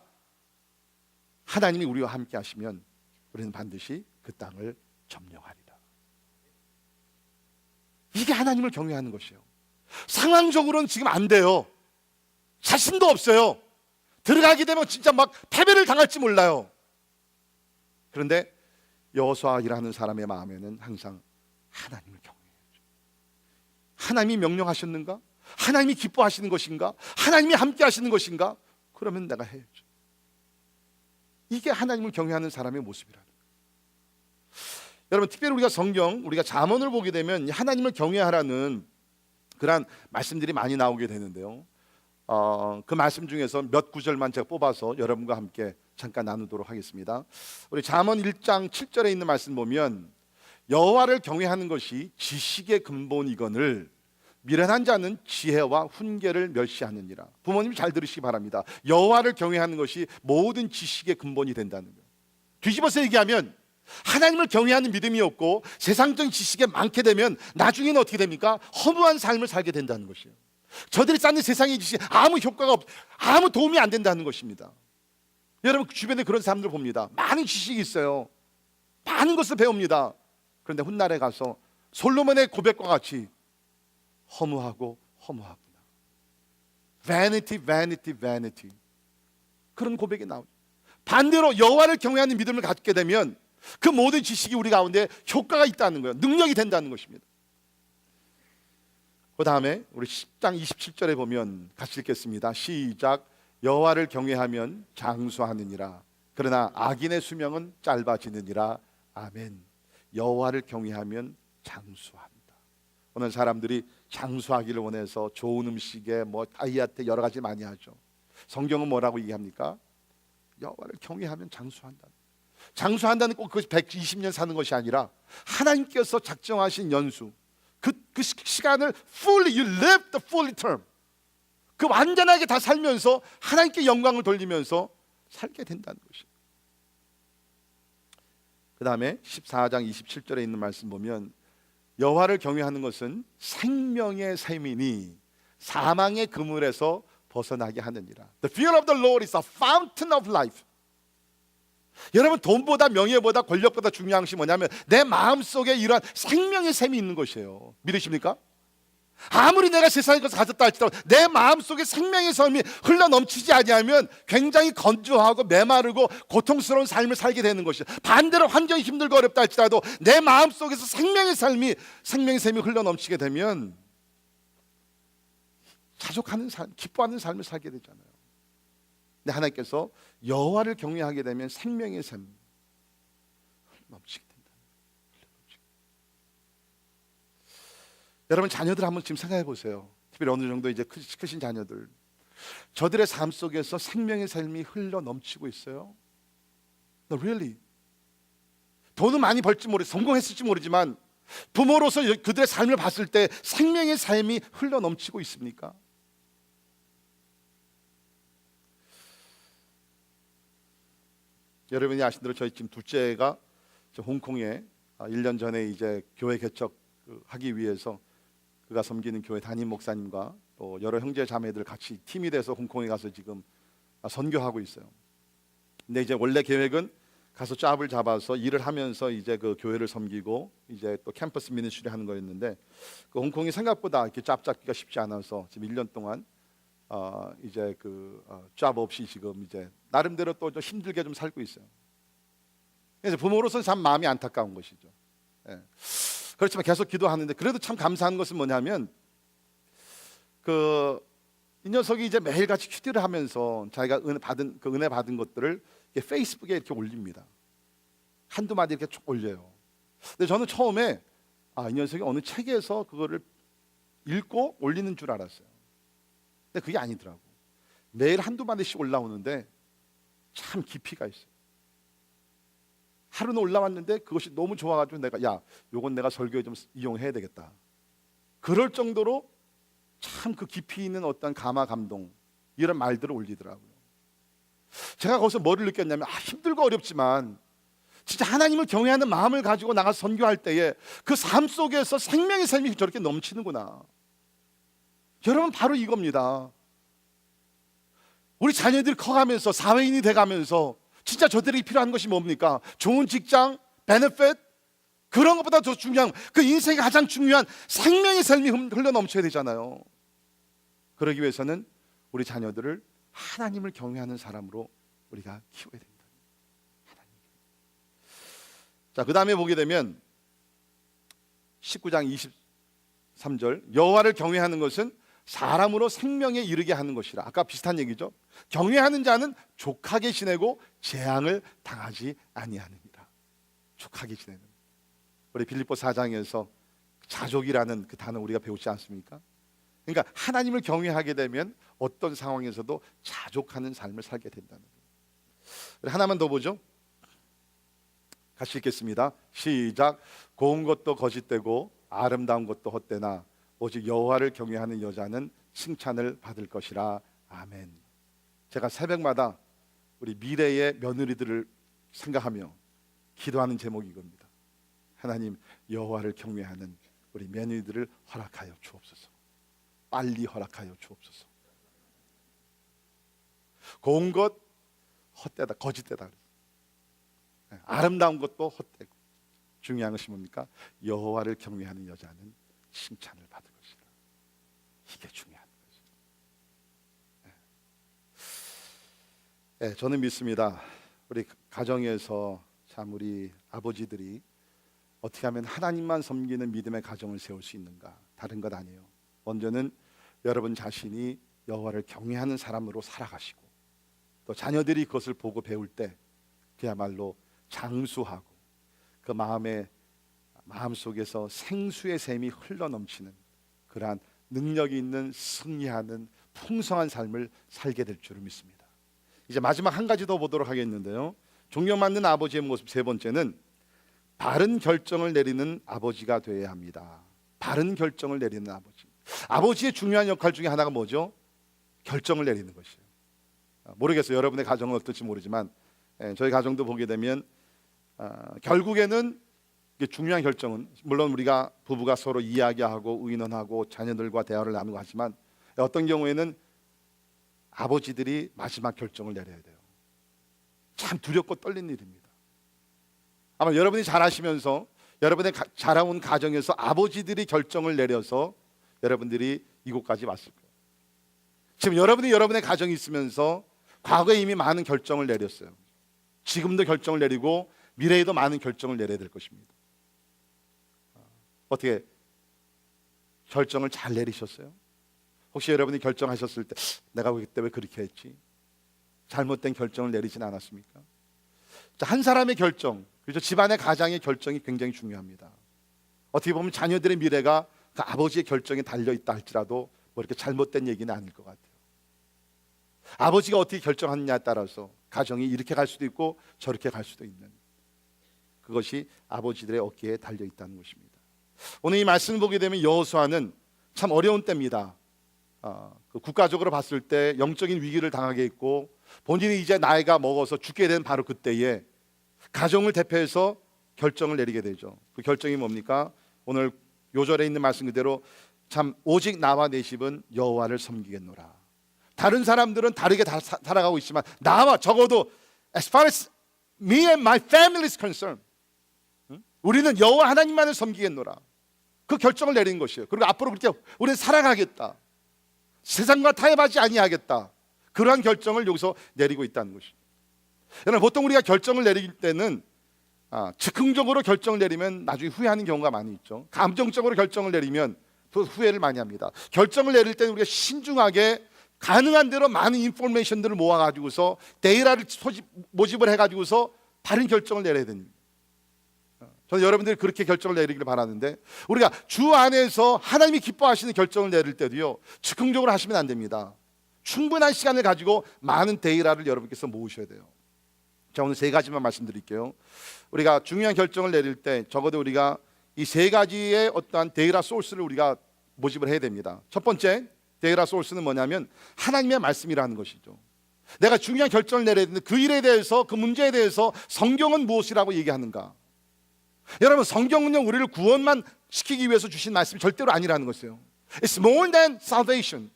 하나님이 우리와 함께 하시면 우리는 반드시 그 땅을 점령하리라. 이게 하나님을 경외하는 것이에요. 상황적으로는 지금 안 돼요. 자신도 없어요. 들어가게 되면 진짜 막 패배를 당할지 몰라요. 그런데 여호수아라는 사람의 마음에는 항상 하나님을 경외해야죠. 하나님이 명령하셨는가? 하나님이 기뻐하시는 것인가? 하나님이 함께 하시는 것인가? 그러면 내가 해야죠. 이게 하나님을 경외하는 사람의 모습이라는 거예요. 여러분, 특별히 우리가 성경, 우리가 잠언을 보게 되면 하나님을 경외하라는 그런 말씀들이 많이 나오게 되는데요, 그 말씀 중에서 몇 구절만 제가 뽑아서 여러분과 함께 잠깐 나누도록 하겠습니다. 우리 잠언 1장 7절에 있는 말씀 보면 여호와를 경외하는 것이 지식의 근본이거늘 미련한 자는 지혜와 훈계를 멸시하느니라. 부모님 잘 들으시기 바랍니다. 여호와를 경외하는 것이 모든 지식의 근본이 된다는 거예요. 뒤집어서 얘기하면 하나님을 경외하는 믿음이 없고 세상적인 지식에 많게 되면 나중에는 어떻게 됩니까? 허무한 삶을 살게 된다는 것이에요. 저들이 쌓는 세상의 지식이 아무 효과가 아무 도움이 안 된다는 것입니다. 여러분 주변에 그런 사람들 봅니다. 많은 지식이 있어요. 많은 것을 배웁니다. 그런데 훗날에 가서 솔로몬의 고백과 같이 허무하구나. Vanity, vanity, vanity. 그런 고백이 나오죠. 반대로 여호와를 경외하는 믿음을 갖게 되면 그 모든 지식이 우리 가운데 효과가 있다는 거예요. 능력이 된다는 것입니다. 그 다음에 우리 10장 27절에 보면 같이 읽겠습니다. 시작. 여호와를 경외하면 장수하느니라. 그러나 악인의 수명은 짧아지느니라. 아멘. 여호와를 경외하면 장수한다. 오늘 사람들이 장수하기를 원해서 좋은 음식에 다이어트 여러 가지 많이 하죠. 성경은 뭐라고 얘기합니까? 여호와를 경외하면 장수한다. 장수한다는 꼭 그것이 120년 사는 것이 아니라 하나님께서 작정하신 연수, 그 시간을 fully, you live the fully term, 그 완전하게 다 살면서 하나님께 영광을 돌리면서 살게 된다는 것이에요. 그 다음에 14장 27절에 있는 말씀 보면 여호와를 경외하는 것은 생명의 셈이니 사망의 그물에서 벗어나게 하느니라. The fear of the Lord is a fountain of life. 여러분 돈보다 명예보다 권력보다 중요한 것이 뭐냐면 내 마음속에 이러한 생명의 셈이 있는 것이에요. 믿으십니까? 아무리 내가 세상의 것을 가졌다 할지라도 내 마음속에 생명의 삶이 흘러넘치지 아니하면 굉장히 건조하고 메마르고 고통스러운 삶을 살게 되는 것이죠. 반대로 환경이 힘들고 어렵다 할지라도 내 마음속에서 생명의 삶이 흘러넘치게 되면 자족하는 삶, 기뻐하는 삶을 살게 되잖아요. 근데 하나님께서 여호와를 경외하게 되면 생명의 삶 넘치게 된다. 여러분 자녀들 한번 지금 생각해 보세요. 특별히 어느 정도 이제 크신 자녀들, 저들의 삶 속에서 생명의 삶이 흘러 넘치고 있어요. No, really. 돈은 많이 벌지 성공했을지 모르지만 부모로서 그들의 삶을 봤을 때 생명의 삶이 흘러 넘치고 있습니까? 여러분이 아신 대로 저희 지금 둘째가 홍콩에 1년 전에 이제 교회 개척하기 위해서 그가 섬기는 교회 담임 목사님과 또 여러 형제 자매들 같이 팀이 돼서 홍콩에 가서 지금 선교하고 있어요. 근데 이제 원래 계획은 가서 짭을 잡아서 일을 하면서 이제 그 교회를 섬기고 이제 또 캠퍼스 미니스트리 하는 거였는데 그 홍콩이 생각보다 이렇게 짭 잡기가 쉽지 않아서 지금 1년 동안 이제 짭 없이 지금 이제 나름대로 또 좀 힘들게 좀 살고 있어요. 그래서 부모로서는 참 마음이 안타까운 것이죠. 예. 그렇지만 계속 기도하는데 그래도 참 감사한 것은 뭐냐면 이 녀석이 이제 매일같이 큐티를 하면서 자기가 은혜 받은 것들을 페이스북에 이렇게 올립니다. 한두 마디 이렇게 쭉 올려요. 근데 저는 처음에 이 녀석이 어느 책에서 그거를 읽고 올리는 줄 알았어요. 근데 그게 아니더라고. 매일 한두 마디씩 올라오는데 참 깊이가 있어요. 하루는 올라왔는데 그것이 너무 좋아가지고 요건 내가 설교에 좀 이용해야 되겠다. 그럴 정도로 참 그 깊이 있는 어떤 감화 감동 이런 말들을 올리더라고요. 제가 거기서 뭐를 느꼈냐면 힘들고 어렵지만 진짜 하나님을 경외하는 마음을 가지고 나가서 선교할 때에 그 삶 속에서 생명의 삶이 저렇게 넘치는구나. 여러분 바로 이겁니다. 우리 자녀들이 커가면서 사회인이 돼가면서 진짜 저들에게 필요한 것이 뭡니까? 좋은 직장, 베네핏 그런 것보다 더 중요한 그 인생의 가장 중요한 생명의 삶이 흘러넘쳐야 되잖아요. 그러기 위해서는 우리 자녀들을 하나님을 경외하는 사람으로 우리가 키워야 됩니다. 자, 그 다음에 보게 되면 19장 23절 여호와를 경외하는 것은 사람으로 생명에 이르게 하는 것이라. 아까 비슷한 얘기죠. 경외하는 자는 족하게 지내고 재앙을 당하지 아니하느니라. 족하게 지내는. 우리 빌립보 4장에서 자족이라는 그 단어 우리가 배우지 않습니까? 그러니까 하나님을 경외하게 되면 어떤 상황에서도 자족하는 삶을 살게 된다는 거예요. 하나만 더 보죠. 같이 읽겠습니다. 시작. 고운 것도 거짓되고 아름다운 것도 헛되나 오직 여호와를 경외하는 여자는 칭찬을 받을 것이라. 아멘. 제가 새벽마다 우리 미래의 며느리들을 생각하며 기도하는 제목이 이겁니다. 하나님, 여호와를 경외하는 우리 며느리들을 허락하여 주옵소서. 빨리 허락하여 주옵소서. 고운 것 헛되다, 거짓되다. 아름다운 것도 헛되고 중요한 것이 뭡니까? 여호와를 경외하는 여자는 칭찬을 받을 것이다. 이게 중요한 거죠. 저는 믿습니다. 우리 가정에서 참 우리 아버지들이 어떻게 하면 하나님만 섬기는 믿음의 가정을 세울 수 있는가? 다른 것 아니에요. 먼저는 여러분 자신이 여호와를 경외하는 사람으로 살아가시고 또 자녀들이 그것을 보고 배울 때 그야말로 장수하고 그 마음속에서 생수의 샘이 흘러넘치는 그러한 능력이 있는 승리하는 풍성한 삶을 살게 될 줄을 믿습니다. 이제 마지막 한 가지 더 보도록 하겠는데요. 존경받는 아버지의 모습 세 번째는 바른 결정을 내리는 아버지가 되어야 합니다. 바른 결정을 내리는 아버지. 아버지의 중요한 역할 중에 하나가 뭐죠? 결정을 내리는 것이에요. 모르겠어요. 여러분의 가정은 어떨지 모르지만 저희 가정도 보게 되면 결국에는 중요한 결정은 물론 우리가 부부가 서로 이야기하고 의논하고 자녀들과 대화를 나누고 하지만 어떤 경우에는 아버지들이 마지막 결정을 내려야 돼요. 참 두렵고 떨리는 일입니다. 아마 여러분이 잘 아시면서 여러분의 자라온 가정에서 아버지들이 결정을 내려서 여러분들이 이곳까지 왔을 거예요. 지금 여러분이 여러분의 가정이 있으면서 과거에 이미 많은 결정을 내렸어요. 지금도 결정을 내리고 미래에도 많은 결정을 내려야 될 것입니다. 어떻게 결정을 잘 내리셨어요? 혹시 여러분이 결정하셨을 때 내가 그때 왜 그렇게 했지? 잘못된 결정을 내리진 않았습니까? 자, 한 사람의 결정, 그렇죠? 집안의 가장의 결정이 굉장히 중요합니다. 어떻게 보면 자녀들의 미래가 그 아버지의 결정에 달려있다 할지라도 뭐 이렇게 잘못된 얘기는 아닐 것 같아요. 아버지가 어떻게 결정하느냐에 따라서 가정이 이렇게 갈 수도 있고 저렇게 갈 수도 있는, 그것이 아버지들의 어깨에 달려있다는 것입니다. 오늘 이 말씀을 보게 되면 여호수아는 참 어려운 때입니다. 그 국가적으로 봤을 때 영적인 위기를 당하게 했고 본인이 이제 나이가 먹어서 죽게 된 바로 그때에 가정을 대표해서 결정을 내리게 되죠. 그 결정이 뭡니까? 오늘 요절에 있는 말씀 그대로 참 오직 나와 내 집은 여호와를 섬기겠노라. 다른 사람들은 다르게 살아가고 있지만 나와 적어도 as far as me and my family is concerned, 우리는 여호와 하나님만을 섬기겠노라. 그 결정을 내린 것이에요. 그리고 앞으로 그렇게 우리는 살아가겠다. 세상과 타협하지 아니하겠다. 그러한 결정을 여기서 내리고 있다는 것이죠. 여러분, 보통 우리가 결정을 내릴 때는 즉흥적으로 결정을 내리면 나중에 후회하는 경우가 많이 있죠. 감정적으로 결정을 내리면 또 후회를 많이 합니다. 결정을 내릴 때는 우리가 신중하게 가능한 대로 많은 인포메이션들을 모아가지고서 데이터를 모집을 해가지고서 바른 결정을 내려야 됩니다. 저는 여러분들이 그렇게 결정을 내리기를 바라는데, 우리가 주 안에서 하나님이 기뻐하시는 결정을 내릴 때도요 즉흥적으로 하시면 안 됩니다. 충분한 시간을 가지고 많은 데이터를 여러분께서 모으셔야 돼요. 자, 오늘 세 가지만 말씀드릴게요. 우리가 중요한 결정을 내릴 때 적어도 우리가 이 세 가지의 어떠한 데이터 소스를 우리가 모집을 해야 됩니다. 첫 번째 데이터 소스는 뭐냐면 하나님의 말씀이라는 것이죠. 내가 중요한 결정을 내려야 되는데 그 일에 대해서, 그 문제에 대해서 성경은 무엇이라고 얘기하는가? 여러분, 성경은요 우리를 구원만 시키기 위해서 주신 말씀이 절대로 아니라는 것이에요. It's more than salvation.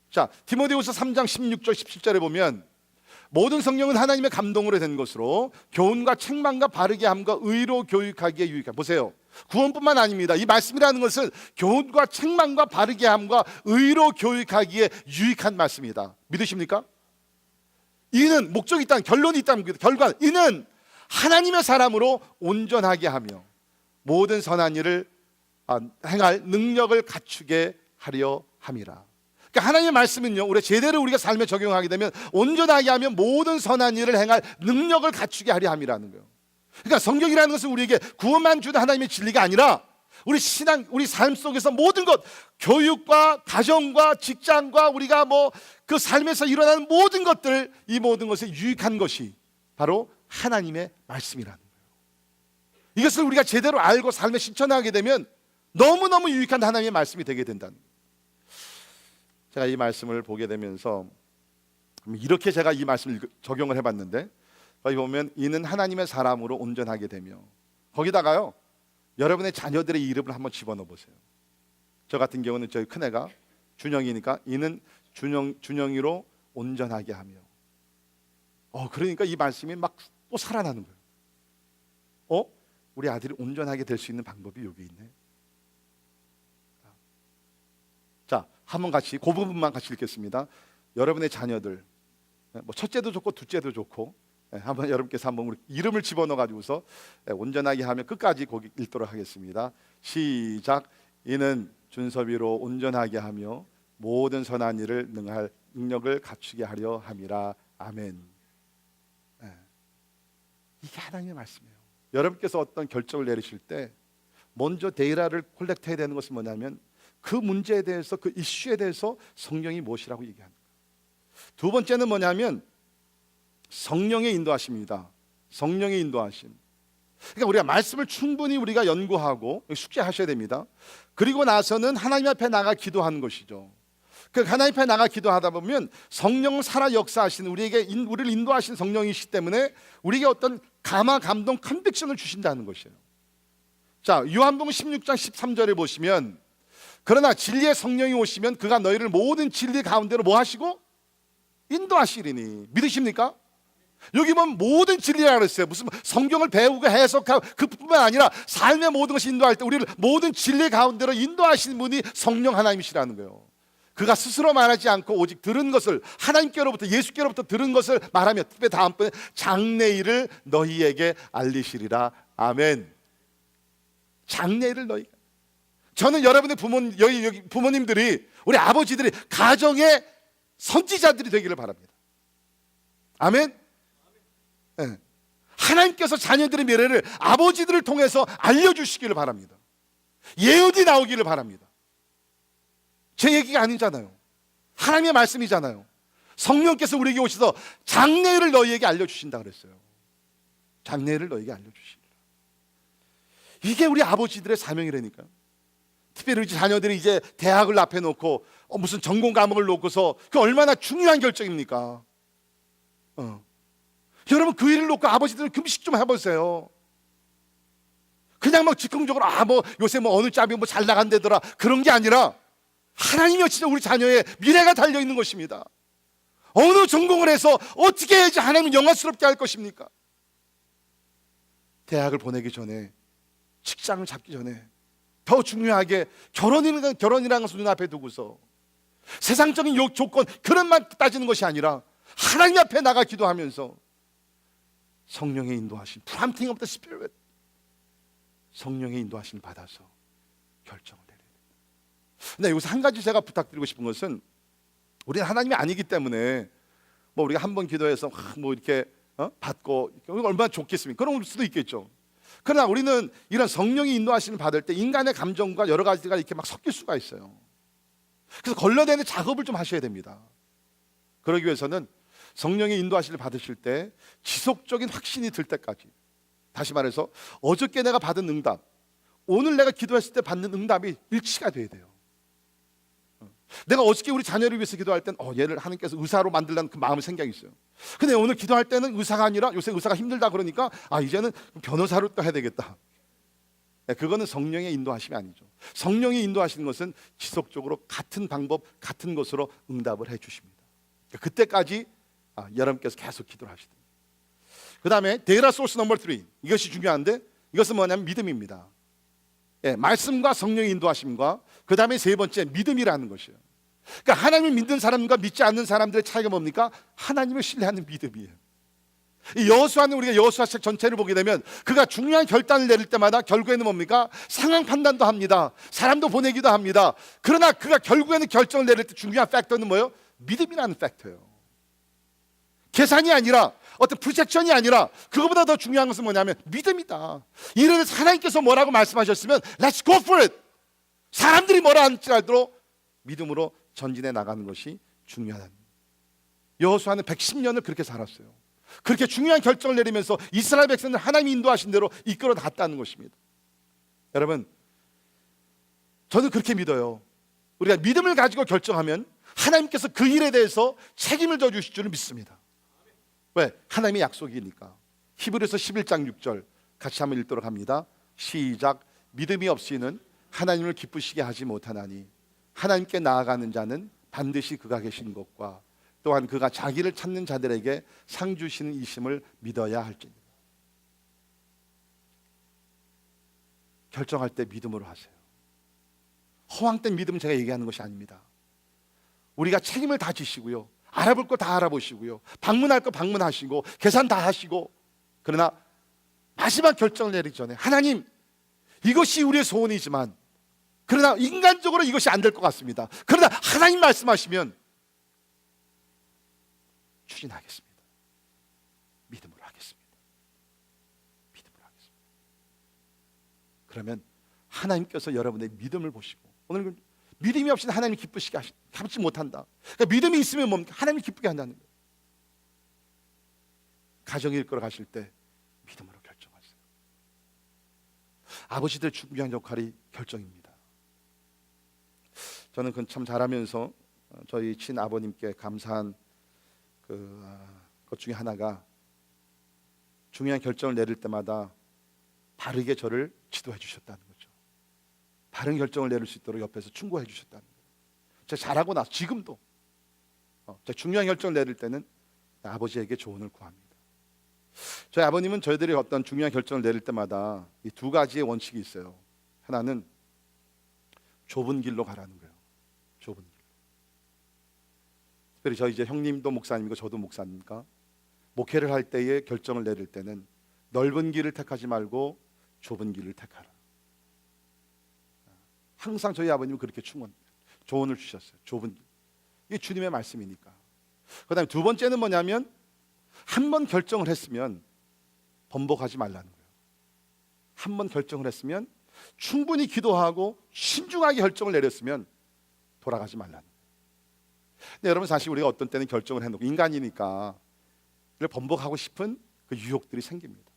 자, 디모데후서 3장 16절 17절에 보면 모든 성경은 하나님의 감동으로 된 것으로 교훈과 책망과 바르게 함과 의로 교육하기에 유익한. 보세요, 구원뿐만 아닙니다. 이 말씀이라는 것은 교훈과 책망과 바르게 함과 의로 교육하기에 유익한 말씀이다. 믿으십니까? 이는 목적이 있다는, 결론이 있다는, 결과 이는 하나님의 사람으로 온전하게 하며 모든 선한 일을 행할 능력을 갖추게 하려 함이라. 그러니까 하나님의 말씀은요 우리 제대로 우리가 삶에 적용하게 되면 온전하게 하며 모든 선한 일을 행할 능력을 갖추게 하려 함이라는 거예요. 그러니까 성경이라는 것은 우리에게 구원만 주는 하나님의 진리가 아니라 우리 신앙, 우리 삶 속에서 모든 것, 교육과 가정과 직장과 우리가 뭐 그 삶에서 일어나는 모든 것들, 이 모든 것에 유익한 것이 바로 하나님의 말씀이라는 거예요. 이것을 우리가 제대로 알고 삶에 실천하게 되면 너무너무 유익한 하나님의 말씀이 되게 된다는 거예요. 제가 이 말씀을 보게 되면서 이렇게 제가 이 말씀을 적용을 해봤는데, 거기 보면 이는 하나님의 사람으로 온전하게 되며, 거기다가요 여러분의 자녀들의 이름을 한번 집어넣어 보세요. 저 같은 경우는 저희 큰애가 준영이니까 이는 준영이로 온전하게 하며, 그러니까 이 말씀이 막 또 살아나는 거예요. 우리 아들이 온전하게 될 수 있는 방법이 여기 있네. 자, 한번 같이 그 부분만 같이 읽겠습니다. 여러분의 자녀들, 뭐 첫째도 좋고 둘째도 좋고, 한번 여러분께서 한번 우리 이름을 집어넣어 가지고서 온전하게 하면 끝까지 거기 읽도록 하겠습니다. 시작. 이는 준섭이로 온전하게 하며 모든 선한 일을 능할 능력을 갖추게 하려 함이라. 아멘. 이게 하나님의 말씀이에요. 여러분께서 어떤 결정을 내리실 때 먼저 데이터를 콜렉트해야 되는 것은 뭐냐면 그 문제에 대해서, 그 이슈에 대해서 성경이 무엇이라고 얘기하는 거예요. 두 번째는 뭐냐면 성령의 인도하심입니다. 성령의 인도하심. 그러니까 우리가 말씀을 충분히 우리가 연구하고 숙제하셔야 됩니다. 그리고 나서는 하나님 앞에 나가 기도하는 것이죠. 그 하나님 앞에 나가 기도하다 보면 성령을 살아 역사하시는, 우리를 인도하시는 성령이시기 때문에 우리에게 어떤 감화, 감동, 컨빅션을 주신다는 것이에요. 자, 요한복음 16장 13절에 보시면 그러나 진리의 성령이 오시면 그가 너희를 모든 진리 가운데로 뭐 하시고? 인도하시리니. 믿으십니까? 여기 보면 모든 진리라고 그랬어요. 무슨 성경을 배우고 해석하고 그뿐만 아니라 삶의 모든 것을 인도할 때 우리를 모든 진리 가운데로 인도하시는 분이 성령 하나님이시라는 거예요. 그가 스스로 말하지 않고 오직 들은 것을, 하나님께로부터, 예수께로부터 들은 것을 말하며 특별히 다음번에 장래일을 너희에게 알리시리라. 아멘. 장래일을 너희가. 저는 여러분의 여기 부모님들이, 우리 아버지들이 가정의 선지자들이 되기를 바랍니다. 아멘. 네. 하나님께서 자녀들의 미래를 아버지들을 통해서 알려주시기를 바랍니다. 예언이 나오기를 바랍니다. 제 얘기가 아니잖아요. 하나님의 말씀이잖아요. 성령께서 우리에게 오셔서 장래를 너희에게 알려주신다 그랬어요. 장래를 너희에게 알려주신다. 이게 우리 아버지들의 사명이라니까요. 특별히 우리 자녀들이 이제 대학을 앞에 놓고 무슨 전공 과목을 놓고서 그 얼마나 중요한 결정입니까? 여러분 그 일을 놓고 아버지들은 금식 좀 해보세요. 그냥 막 즉흥적으로 요새 어느 짭이 잘 나간다더라 그런 게 아니라 하나님이 진짜 우리 자녀의 미래가 달려있는 것입니다. 어느 전공을 해서 어떻게 해야지 하나님을 영광스럽게 할 것입니까? 대학을 보내기 전에, 직장을 잡기 전에 더 중요하게 결혼이라는 것을 눈앞에 두고서 세상적인 조건 그런 만 따지는 것이 아니라 하나님 앞에 나가 기도하면서 성령의 인도하심, prompting of the Spirit, 성령의 인도하심을 받아서 결정을 내려야 됩니다. 근데 여기서 한 가지 제가 부탁드리고 싶은 것은, 우리는 하나님이 아니기 때문에 우리가 한 번 기도해서 이렇게 받고 얼마나 좋겠습니까? 그럴 수도 있겠죠. 그러나 우리는 이런 성령의 인도하심을 받을 때 인간의 감정과 여러 가지가 이렇게 막 섞일 수가 있어요. 그래서 걸러내는 작업을 좀 하셔야 됩니다. 그러기 위해서는 성령의 인도하심을 받으실 때 지속적인 확신이 들 때까지, 다시 말해서 어저께 내가 받은 응답, 오늘 내가 기도했을 때 받는 응답이 일치가 돼야 돼요. 내가 어저께 우리 자녀를 위해서 기도할 땐 얘를 하나님께서 의사로 만들라는 그 마음의 생각이 있어요. 근데 오늘 기도할 때는 의사가 아니라, 요새 의사가 힘들다 그러니까 이제는 변호사로 또 해야 되겠다. 그거는 성령의 인도하심이 아니죠. 성령이 인도하시는 것은 지속적으로 같은 방법, 같은 것으로 응답을 해 주십니다. 그때까지 여러분께서 계속 기도를 하시다. 그 다음에 데이터 소스 넘버 3, 이것이 중요한데, 이것은 뭐냐면 믿음입니다. 말씀과 성령의 인도하심과 그 다음에 세 번째 믿음이라는 것이에요. 그러니까 하나님을 믿는 사람과 믿지 않는 사람들의 차이가 뭡니까? 하나님을 신뢰하는 믿음이에요. 이 여호수아는, 우리가 여호수아 책 전체를 보게 되면 그가 중요한 결단을 내릴 때마다 결국에는 뭡니까? 상황 판단도 합니다. 사람도 보내기도 합니다. 그러나 그가 결국에는 결정을 내릴 때 중요한 팩터는 뭐예요? 믿음이라는 팩터예요. 계산이 아니라, 어떤 프로젝션이 아니라, 그거보다 더 중요한 것은 뭐냐면 믿음이다. 이래서 하나님께서 뭐라고 말씀하셨으면 Let's go for it. 사람들이 뭐라 할지라도 믿음으로 전진해 나가는 것이 중요하다. 여호수아는 110년을 그렇게 살았어요. 그렇게 중요한 결정을 내리면서 이스라엘 백성들 하나님이 인도하신 대로 이끌어 갔다는 것입니다. 여러분, 저는 그렇게 믿어요. 우리가 믿음을 가지고 결정하면 하나님께서 그 일에 대해서 책임을 져 주실 줄을 믿습니다. 왜? 하나님의 약속이니까. 히브리서 11장 6절 같이 한번 읽도록 합니다. 시작. 믿음이 없이는 하나님을 기쁘시게 하지 못하나니 하나님께 나아가는 자는 반드시 그가 계신 것과 또한 그가 자기를 찾는 자들에게 상 주시는 이심을 믿어야 할지니라. 결정할 때 믿음으로 하세요. 허황된 믿음 제가 얘기하는 것이 아닙니다. 우리가 책임을 다 지시고요, 알아볼 거 다 알아보시고요, 방문할 거 방문하시고 계산 다 하시고, 그러나 마지막 결정을 내리기 전에 하나님, 이것이 우리의 소원이지만 그러나 인간적으로 이것이 안 될 것 같습니다. 그러나 하나님 말씀하시면 추진하겠습니다. 믿음으로 하겠습니다. 믿음으로 하겠습니다. 그러면 하나님께서 여러분의 믿음을 보시고, 오늘 믿음이 없이는 하나님 기쁘시게 하지 못한다. 그러니까 믿음이 있으면 뭡니까? 하나님 기쁘게 한다는 거예요. 가정을 이끌어 가실 때 믿음으로 결정하세요. 아버지들의 중요한 역할이 결정입니다. 저는 그건 참 잘하면서 저희 친아버님께 감사한 것 중에 하나가, 중요한 결정을 내릴 때마다 바르게 저를 지도해 주셨다는 거죠. 바른 결정을 내릴 수 있도록 옆에서 충고해 주셨다는 거예요. 제가 잘하고 나서 지금도 제가 중요한 결정을 내릴 때는 아버지에게 조언을 구합니다. 저희 아버님은 저희들이 어떤 중요한 결정을 내릴 때마다 이 두 가지의 원칙이 있어요. 하나는 좁은 길로 가라는 거예요. 좁은 길. 특별히 저희 이제 형님도 목사님이고 저도 목사니까 목회를 할 때에 결정을 내릴 때는 넓은 길을 택하지 말고 좁은 길을 택하라. 항상 저희 아버님은 그렇게 조언을 주셨어요. 좁은 길. 이게 주님의 말씀이니까. 그다음에 두 번째는 뭐냐면 한 번 결정을 했으면 번복하지 말라는 거예요. 한 번 결정을 했으면 충분히 기도하고 신중하게 결정을 내렸으면 돌아가지 말라는 거예요. 근데 여러분 사실 우리가 어떤 때는 결정을 해놓고 인간이니까 그걸 번복하고 싶은 그 유혹들이 생깁니다.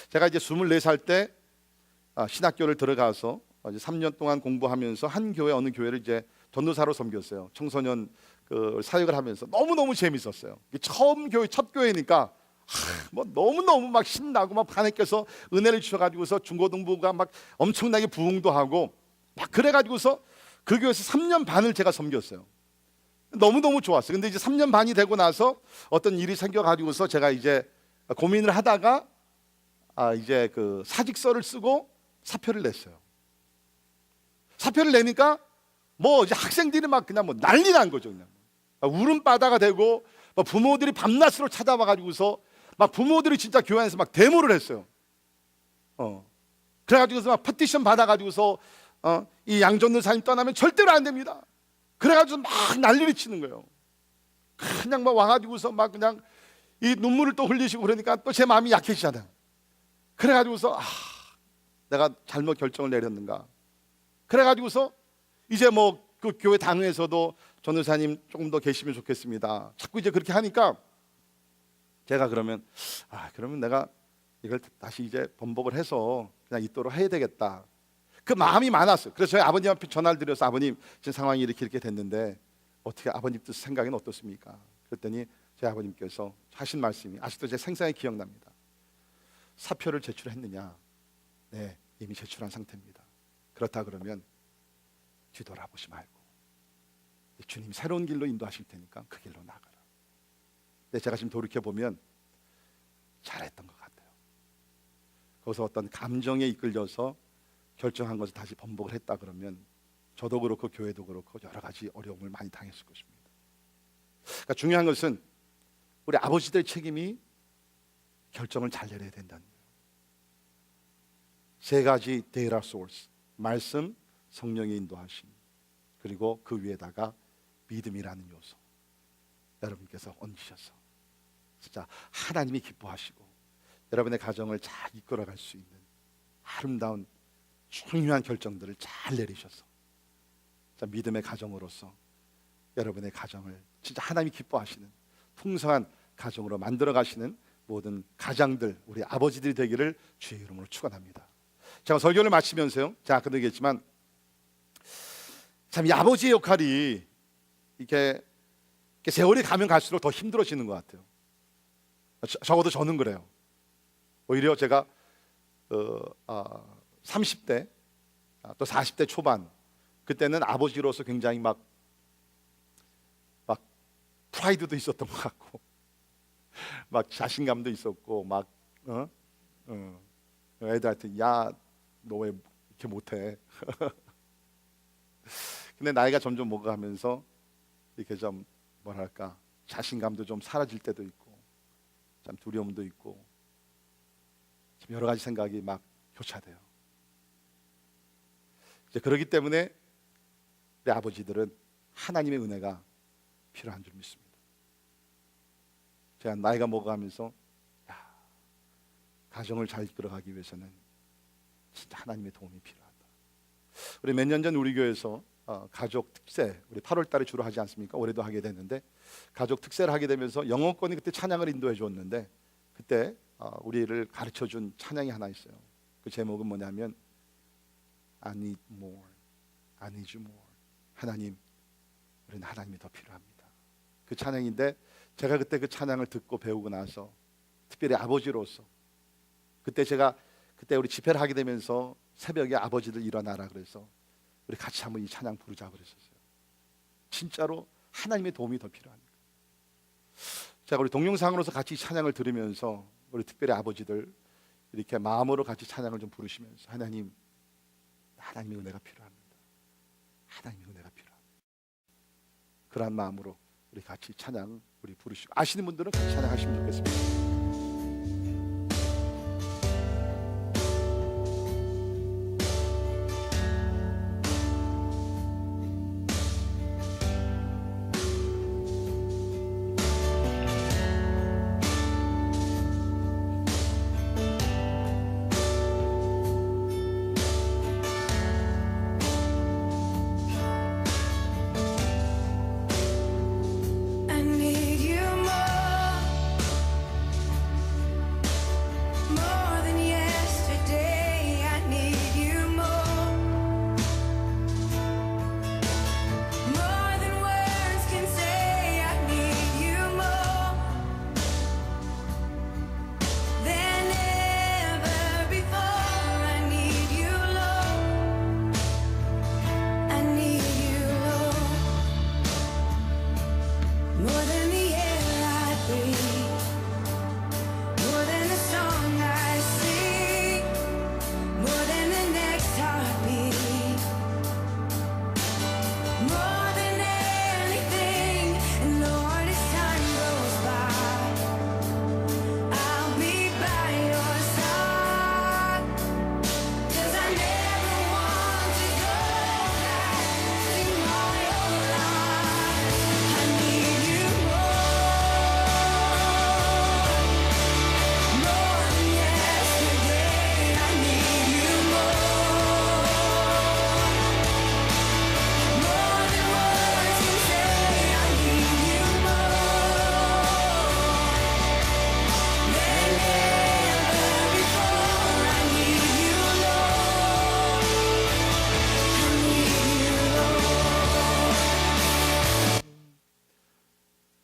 제가 이제 24살 때 신학교를 들어가서 이제 3년 동안 공부하면서 한 교회 어느 교회를 이제 전도사로 섬겼어요. 청소년 그 사역을 하면서 너무너무 재밌었어요. 처음 교회 첫 교회니까 뭐 너무너무 막 신나고 막 하나님께서 은혜를 주셔가지고서 중고등부가 막 엄청나게 부흥도 하고 막 그래가지고서 그 교회에서 3년 반을 제가 섬겼어요. 너무너무 좋았어요. 근데 이제 3년 반이 되고 나서 어떤 일이 생겨가지고서 제가 이제 고민을 하다가 이제 그 사직서를 쓰고 사표를 냈어요. 사표를 내니까 뭐 이제 학생들이 막 그냥 뭐 난리 난 거죠. 그냥 울음바다가 되고 막 부모들이 밤낮으로 찾아와 가지고서 막 부모들이 진짜 교회 안에서 막 데모를 했어요. 그래가지고서 막 페티션 받아가지고서 이 양전도사님 떠나면 절대로 안 됩니다. 그래가지고 막 난리를 치는 거예요. 그냥 막 와가지고서 막 그냥 이 눈물을 또 흘리시고 그러니까 또 제 마음이 약해지잖아요. 그래가지고서 내가 잘못 결정을 내렸는가. 그래가지고서 이제 뭐 그 교회 당회에서도 전도사님 조금 더 계시면 좋겠습니다. 자꾸 이제 그렇게 하니까 제가 그러면 내가 이걸 다시 이제 번복을 해서 그냥 있도록 해야 되겠다. 그 마음이 많았어요. 그래서 저희 아버님 앞에 전화를 드려서 아버님 지금 상황이 이렇게 됐는데 어떻게 아버님 뜻 생각은 어떻습니까? 그랬더니 저희 아버님께서 하신 말씀이 아직도 제 생생하게 기억납니다. 사표를 제출했느냐? 네, 이미 제출한 상태입니다. 그렇다 그러면 뒤돌아보지 말고 주님이 새로운 길로 인도하실 테니까 그 길로 나가라. 근데 제가 지금 돌이켜보면 잘했던 것 같아요. 거기서 어떤 감정에 이끌려서 결정한 것을 다시 번복을 했다 그러면 저도 그렇고 교회도 그렇고 여러 가지 어려움을 많이 당했을 것입니다. 그러니까 중요한 것은 우리 아버지들의 책임이 결정을 잘 내려야 된다는 거예요. 세 가지 데이터 소스, 말씀, 성령의 인도하심, 그리고 그 위에다가 믿음이라는 요소 여러분께서 얹으셔서 진짜 하나님이 기뻐하시고 여러분의 가정을 잘 이끌어갈 수 있는 아름다운 중요한 결정들을 잘 내리셔서 믿음의 가정으로서 여러분의 가정을 진짜 하나님이 기뻐하시는 풍성한 가정으로 만들어 가시는 모든 가장들, 우리 아버지들이 되기를 주의 이름으로 축원합니다. 제가 설교를 마치면서요, 제가 아까도 얘기했지만 참 이 아버지의 역할이 이렇게 세월이 가면 갈수록 더 힘들어지는 것 같아요. 적어도 저는 그래요. 오히려 제가 30대 또 40대 초반 그때는 아버지로서 굉장히 막 프라이드도 있었던 것 같고 막 자신감도 있었고 막 애들한테 야 너 왜 이렇게 못해? 근데 나이가 점점 먹어가면서 이렇게 좀 뭐랄까 자신감도 좀 사라질 때도 있고 참 두려움도 있고 참 여러 가지 생각이 막 교차돼요. 이제 그렇기 때문에 우리 아버지들은 하나님의 은혜가 필요한 줄 믿습니다. 제가 나이가 먹어가면서 가정을 잘 이끌어가기 위해서는 진짜 하나님의 도움이 필요하다. 우리 몇 년 전 우리 교회에서 가족 특세 우리 8월 달에 주로 하지 않습니까? 올해도 하게 됐는데 가족 특세를 하게 되면서 영어권이 그때 찬양을 인도해 줬는데 그때 우리를 가르쳐 준 찬양이 하나 있어요. 그 제목은 뭐냐면 I need more, I need you more. 하나님, 우리는 하나님이 더 필요합니다. 그 찬양인데 제가 그때 그 찬양을 듣고 배우고 나서 특별히 아버지로서 그때 우리 집회를 하게 되면서 새벽에 아버지들 일어나라 그래서 우리 같이 한번 이 찬양 부르자 그랬었어요. 진짜로 하나님의 도움이 더 필요합니다. 제가 우리 동영상으로서 같이 이 찬양을 들으면서 우리 특별히 아버지들 이렇게 마음으로 같이 찬양을 좀 부르시면서 하나님의 은혜가 필요합니다. 하나님의 은혜가 필요합니다. 그러한 마음으로 우리 같이 찬양 우리 부르시고, 아시는 분들은 같이 찬양하시면 좋겠습니다. I need you more than yesterday. I need you more than words can say. I need you more than ever before. I need you, Lord. I need you, Lord. More than the air I breathe, more than the song I sing, more than the next heartbeat, more than anything. And Lord, as time goes by, I'll be by your side. 'Cause I never want to go back to my old life. I need you more than yesterday. I need you more than words can say. I need you more than ever before. I need you, Lord. I need you, Lord.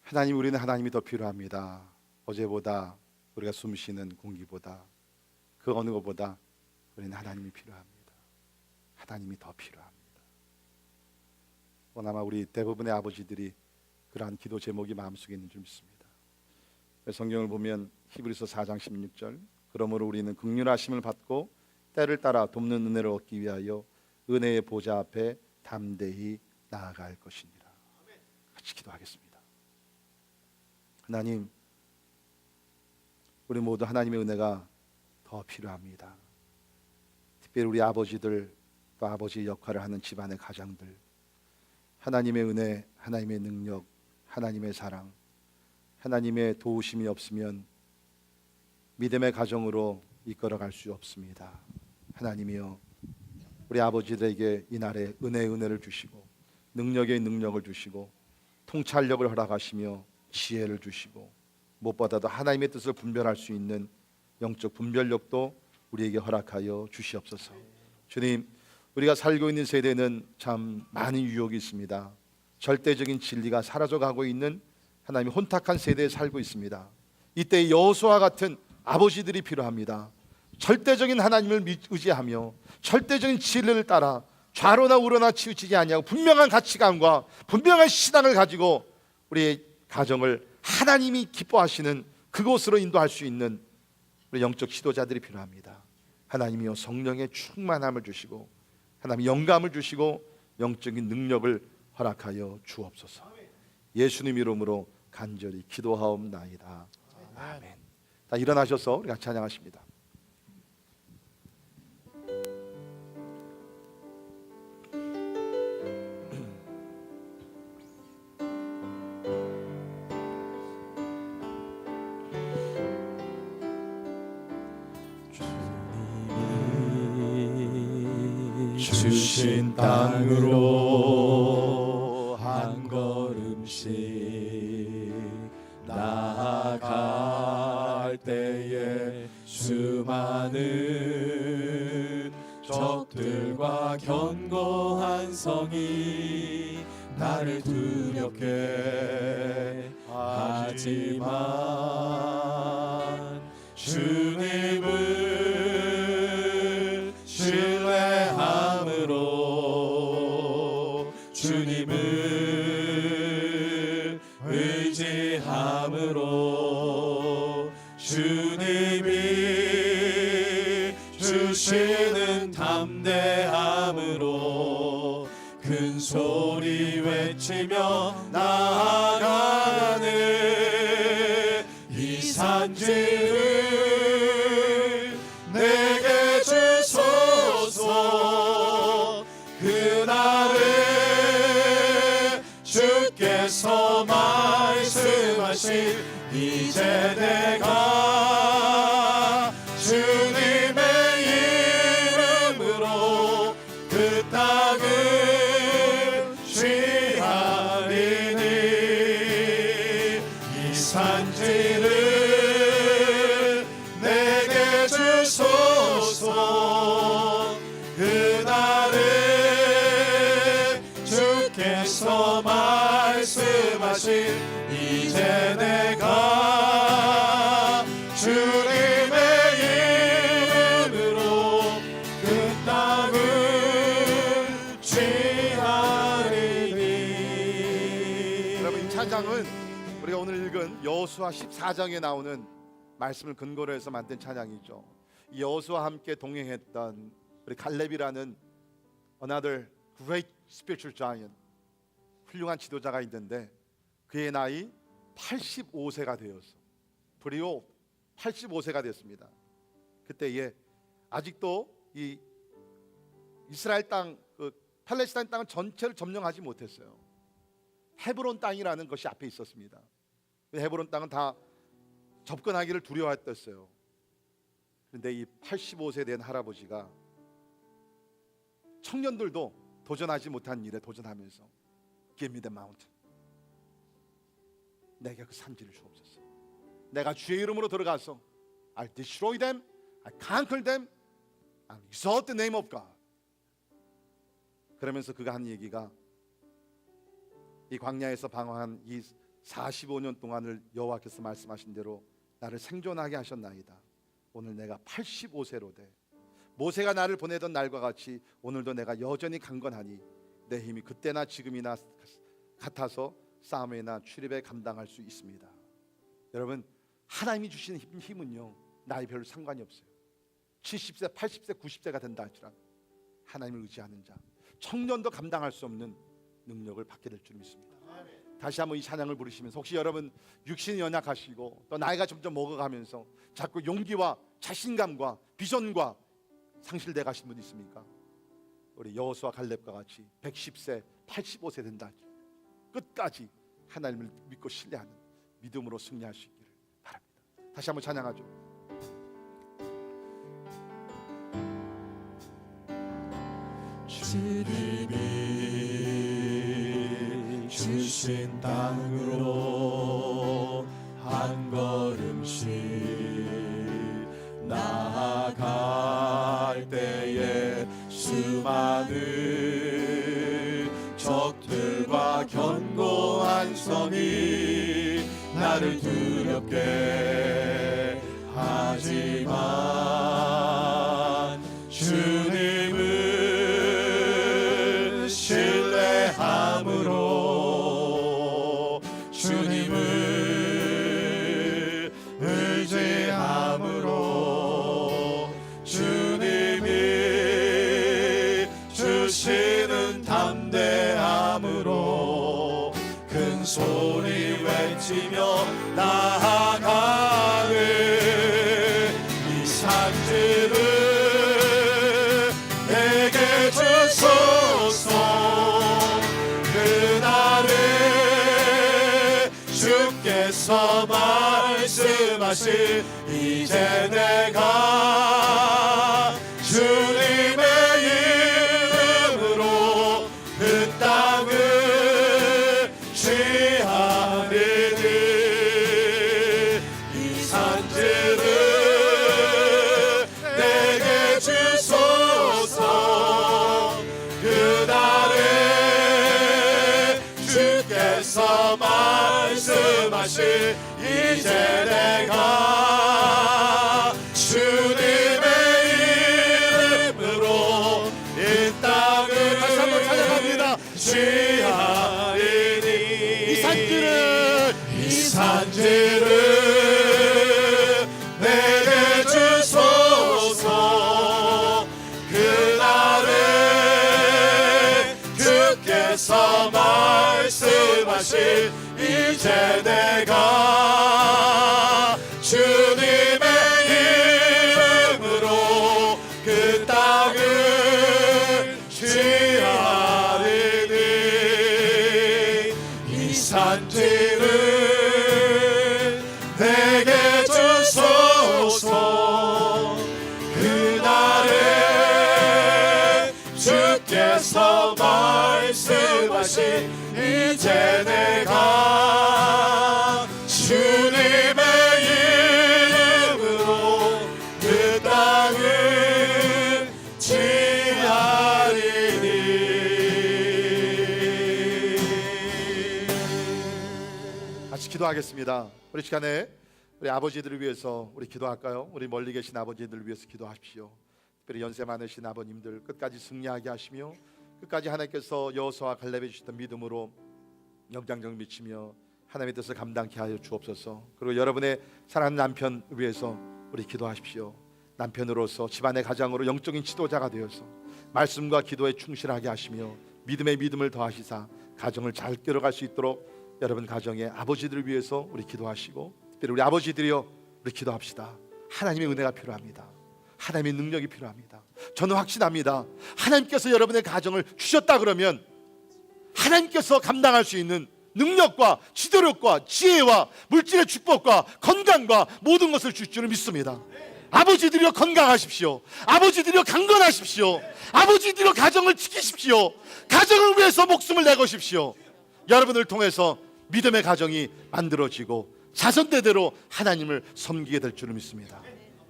하나님, 우리는 하나님이 더 필요합니다. 어제보다, 우리가 숨쉬는 공기보다, 그 어느 것보다 우리는 하나님이 필요합니다. 하나님이 더 필요합니다. 아마 우리 대부분의 아버지들이 그러한 기도 제목이 마음속에 있는 줄 믿습니다. 성경을 보면 히브리서 4장 16절, 그러므로 우리는 긍휼하심을 받고 때를 따라 돕는 은혜를 얻기 위하여 은혜의 보좌 앞에 담대히 나아갈 것이니라. 같이 기도하겠습니다. 하나님, 우리 모두 하나님의 은혜가 더 필요합니다. 특별히 우리 아버지들, 또 아버지의 역할을 하는 집안의 가장들, 하나님의 은혜, 하나님의 능력, 하나님의 사랑, 하나님의 도우심이 없으면 믿음의 가정으로 이끌어갈 수 없습니다. 하나님이여, 우리 아버지들에게 이날에 은혜를 주시고 능력의 능력을 주시고 통찰력을 허락하시며 지혜를 주시고, 무엇보다도 하나님의 뜻을 분별할 수 있는 영적 분별력도 우리에게 허락하여 주시옵소서. 주님, 우리가 살고 있는 세대는 참 많은 유혹이 있습니다. 절대적인 진리가 사라져가고 있는 하나님의 혼탁한 세대에 살고 있습니다. 이때 여호수아와 같은 아버지들이 필요합니다. 절대적인 하나님을 의지하며 절대적인 진리를 따라 좌로나 우로나 치우치지 아니하고 분명한 가치관과 분명한 신앙을 가지고 우리의 가정을 하나님이 기뻐하시는 그곳으로 인도할 수 있는 우리 영적 지도자들이 필요합니다. 하나님이여, 성령의 충만함을 주시고 하나님 영감을 주시고 영적인 능력을 허락하여 주옵소서. 예수님 이름으로 간절히 기도하옵나이다. 아멘. 다 일어나셔서 우리 같이 찬양하십니다. 주신 땅으로 한 걸음씩 나아갈 때에 수많은 적들과 견고한 성이 나를 두렵게 하지만 주님을 신뢰함으로, 주님을 의지함으로, 주님 소리 외치며 나아가네. 이 산지를 내게 주소서. 그날에 주께서 말씀하신 이제 내가 주님의 이름으로 그 땅을 취하리니. 이 산지를 내게 주소서. 그날에 주께서 말씀하신 이제 내가 주님의 이름으로 그 땅을 취하리니. 여러분, 이 찬양은 우리가 오늘 읽은 여호수아 14장에 나오는 말씀을 근거로 해서 만든 찬양이죠. 이 여호수아와 함께 동행했던 우리 갈렙이라는 another great spiritual giant, 훌륭한 지도자가 있는데 그의 나이 85세가 되었어. 불이오 85세가 됐습니다. 그때에 아직도 이 이스라엘 땅, 팔레스타인 땅을 전체를 점령하지 못했어요. 헤브론 땅이라는 것이 앞에 있었습니다. 헤브론 땅은 다 접근하기를 두려워했었어요. 그런데 이 85세 된 할아버지가 청년들도 도전하지 못한 일에 도전하면서 Give me the mountain. 내게 그 산지를 주옵소서. 내가 주의 이름으로 들어가서 I'll destroy them, I'll conquer them, I'll exalt the name of God. 그러면서 그가 한 얘기가 이 광야에서 방황한 이 45년 동안을 여호와께서 말씀하신 대로 나를 생존하게 하셨나이다. 오늘 내가 85세로 돼 모세가 나를 보내던 날과 같이 오늘도 내가 여전히 강건하니 내 힘이 그때나 지금이나 같아서 싸움에나 출입에 감당할 수 있습니다. 여러분, 하나님이 주시는 힘은요 나이 별로 상관이 없어요. 70세, 80세, 90세가 된다 할지라도 하나님을 의지하는 자, 청년도 감당할 수 없는 능력을 받게 될 줄 믿습니다. 다시 한번 이 찬양을 부르시면서 혹시 여러분 육신이 연약하시고 또 나이가 점점 먹어가면서 자꾸 용기와 자신감과 비전과 상실돼 가신 분 있습니까? 우리 여호수아 갈렙과 같이 110세, 85세 된다 끝까지 하나님을 믿고 신뢰하는 믿음으로 승리할 수 있기를 바랍니다. 다시 한번 찬양하죠. 주님이 주신 땅으로 한 걸음씩 나아갈 때에 수많은 적들과 견고한 성이 나를 두렵게 하지만 주님을 신뢰함으로 주님을 의지함으로 주님이 주시는 담대함으로 큰 소리 외치며 나아가는 이 산지를 내게 주소서. 그날에 주께서 말씀하신 이제 내가 주님의 이름으로 그 땅을 취하리니 이 산지를 내게 주소서. 그날에 주께서 말씀하신 이제 내가 주님의 이름으로 이 땅을 다시 한번 찬양합니다. 취하리니 이 산지를 내게 주소서. 그날에 주께서 말씀하신 이제 내가 주님의 이름으로 그 땅을 취하리니 이 산지를 내게 주소서 그날에 주께서 말씀하신 이제 내가 주님의 이름으로 그 땅을 취하리니. 같이 기도하겠습니다. 우리 시간에 우리 아버지들을 위해서 우리 기도할까요? 우리 멀리 계신 아버지들을 위해서 기도하십시오. 특별히 연세 많으신 아버님들 끝까지 승리하게 하시며 끝까지 하나님께서 여호수아와 갈렙에 주셨던 믿음으로 영장정 미치며 하나님의 뜻을 감당케 하여 주옵소서. 그리고 여러분의 사랑하는 남편을 위해서 우리 기도하십시오. 남편으로서 집안의 가장으로 영적인 지도자가 되어서 말씀과 기도에 충실하게 하시며 믿음의 믿음을 더하시사 가정을 잘 끌어갈 수 있도록 여러분 가정의 아버지들을 위해서 우리 기도하시고 특별히 우리 아버지들이여 우리 기도합시다. 하나님의 은혜가 필요합니다. 하나님의 능력이 필요합니다. 저는 확신합니다. 하나님께서 여러분의 가정을 주셨다 그러면 하나님께서 감당할 수 있는 능력과 지도력과 지혜와 물질의 축복과 건강과 모든 것을 주실 줄 믿습니다. 아버지들이여 건강하십시오. 아버지들이여 강건하십시오. 아버지들이여 가정을 지키십시오. 가정을 위해서 목숨을 내거십시오. 여러분을 통해서 믿음의 가정이 만들어지고 자손대대로 하나님을 섬기게 될 줄을 믿습니다.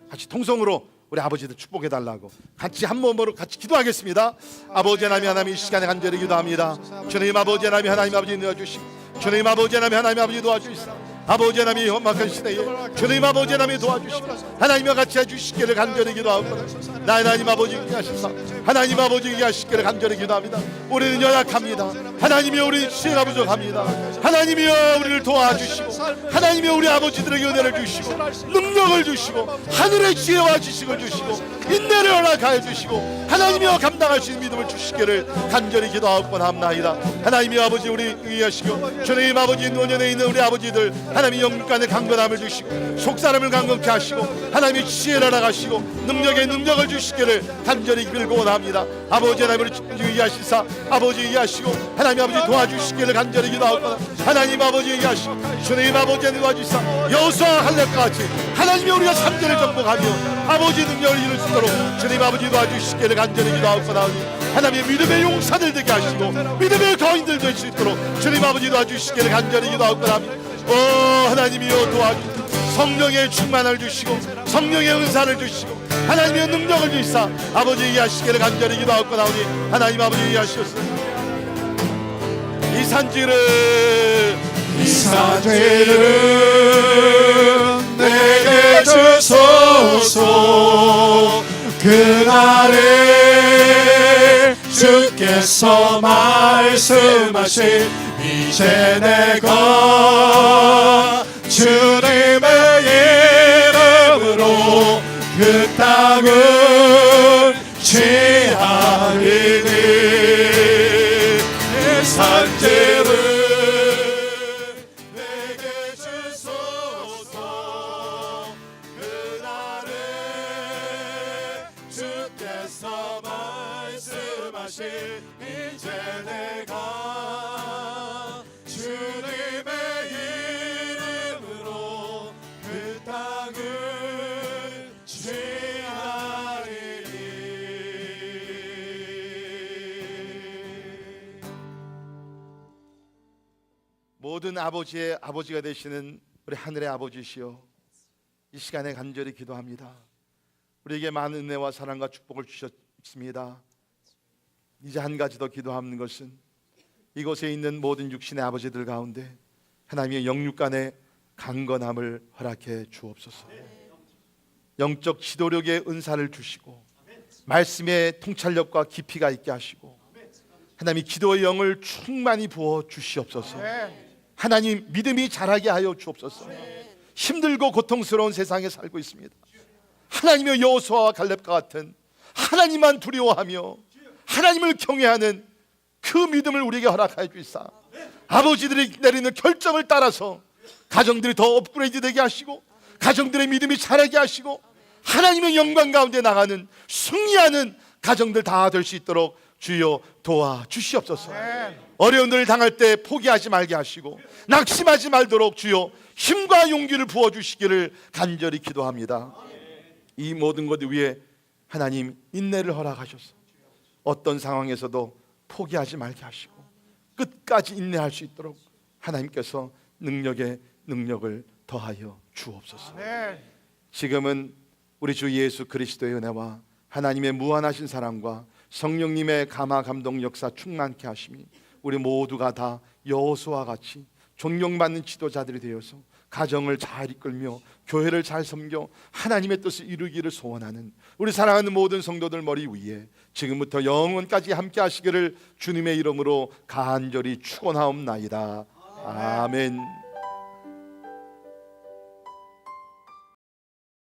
같이 통성으로 우리 아버지들 축복해 달라고 같이 한 몸으로 같이 기도하겠습니다. 아버지 하나님 이 시간에 간절히 기도합니다. 주님 아버지 하나님 아버지 도와주시고 주님 아버지 하나님 아버지 도와주시고 아버지 하나님이 험악한 시대에 주님 아버지 하나님이 도와주시고 하나님과 같이 해주시기를 간절히 기도하옵니다. 나 하나님 아버지 하시사 하나님 아버지 하시기를 간절히 기도합니다. 우리는 연약합니다. 하나님이여 우리 지혜가 부족합니다. 하나님이여 우리를 도와주시고 하나님이여 우리 아버지들에게 은혜를 주시고 능력을 주시고 하늘의 지혜와 지식을 주시고 인내를 허락하여 주시고 하나님이여 감당할 수 있는 믿음을 주시기를 간절히 기도하옵나이다. 하나님이여 아버지 우리 의하시고 주님 아버지 노년에 있는 우리 아버지들 하나님이 영육간의 강건함을 주시고 속사람을 강건케 하시고 하나님이 지혜를 허락하시고 능력에 능력을 주시기를 간절히 빌고 원합니다. 아버지 하나님을 이해하시사 아버지 이해하시고 하나님 아버지 도와주시기를 간절히 기도하옵니다. 하나님 아버지 이해하시고 주님 아버지 도와주시사 여호수아와 갈렙과 같이 하나님이 우리가 삼재를 정복하며 아버지 능력을 이룰 수 있도록 주님 아버지 도와주시기를 간절히 기도하옵니다. 하나님의 믿음의 용사들 되게 하시고 믿음의 거인들 될 수 있도록 주님 아버지 도와주시기를 간절히 기도하옵니다. 하나님이여 도와주시고 성령의 충만을 주시고 성령의 은사를 주시고 하나님의 능력을 주시사 아버지 이해하시기를 간절히 기도하옵고 나오니 하나님 아버지 이해하시옵소서. 이 산지를 내게 주소서 그날에 주께서 말씀하신 이제 내가 주님의 이름으로 그 땅을 취하리니 이 산지를 내게 주소서 그날에 주께서 말씀하신 이제 내가 주님의 이름으로 그 땅을 취하리니. 모든 아버지의 아버지가 되시는 우리 하늘의 아버지시여 이 시간에 간절히 기도합니다. 우리에게 많은 은혜와 사랑과 축복을 주셨습니다. 이제 한 가지 더 기도하는 것은 이곳에 있는 모든 육신의 아버지들 가운데 하나님의 영육간의 강건함을 허락해 주옵소서. 영적 지도력의 은사를 주시고 말씀의 통찰력과 깊이가 있게 하시고 하나님이 기도의 영을 충만히 부어 주시옵소서. 하나님 믿음이 자라게 하여 주옵소서. 힘들고 고통스러운 세상에 살고 있습니다. 하나님의 여호수아와 갈렙과 같은 하나님만 두려워하며 하나님을 경외하는 그 믿음을 우리에게 허락하여 주시사 아버지들이 내리는 결정을 따라서 가정들이 더 업그레이드 되게 하시고 가정들의 믿음이 자라게 하시고 하나님의 영광 가운데 나가는 승리하는 가정들 다 될 수 있도록 주여 도와주시옵소서. 어려운 일을 당할 때 포기하지 말게 하시고 낙심하지 말도록 주여 힘과 용기를 부어주시기를 간절히 기도합니다. 이 모든 것 위에 하나님 인내를 허락하셔서 어떤 상황에서도 포기하지 말게 하시고 끝까지 인내할 수 있도록 하나님께서 능력에 능력을 더하여 주옵소서. 지금은 우리 주 예수 그리스도의 은혜와 하나님의 무한하신 사랑과 성령님의 감화 감동 역사 충만케 하심이 우리 모두가 다 여호수아와 같이 존경받는 지도자들이 되어서 가정을 잘 이끌며 교회를 잘 섬겨 하나님의 뜻을 이루기를 소원하는 우리 사랑하는 모든 성도들 머리 위에 지금부터 영원까지 함께 하시기를 주님의 이름으로 간절히 축원하옵나이다. 아멘.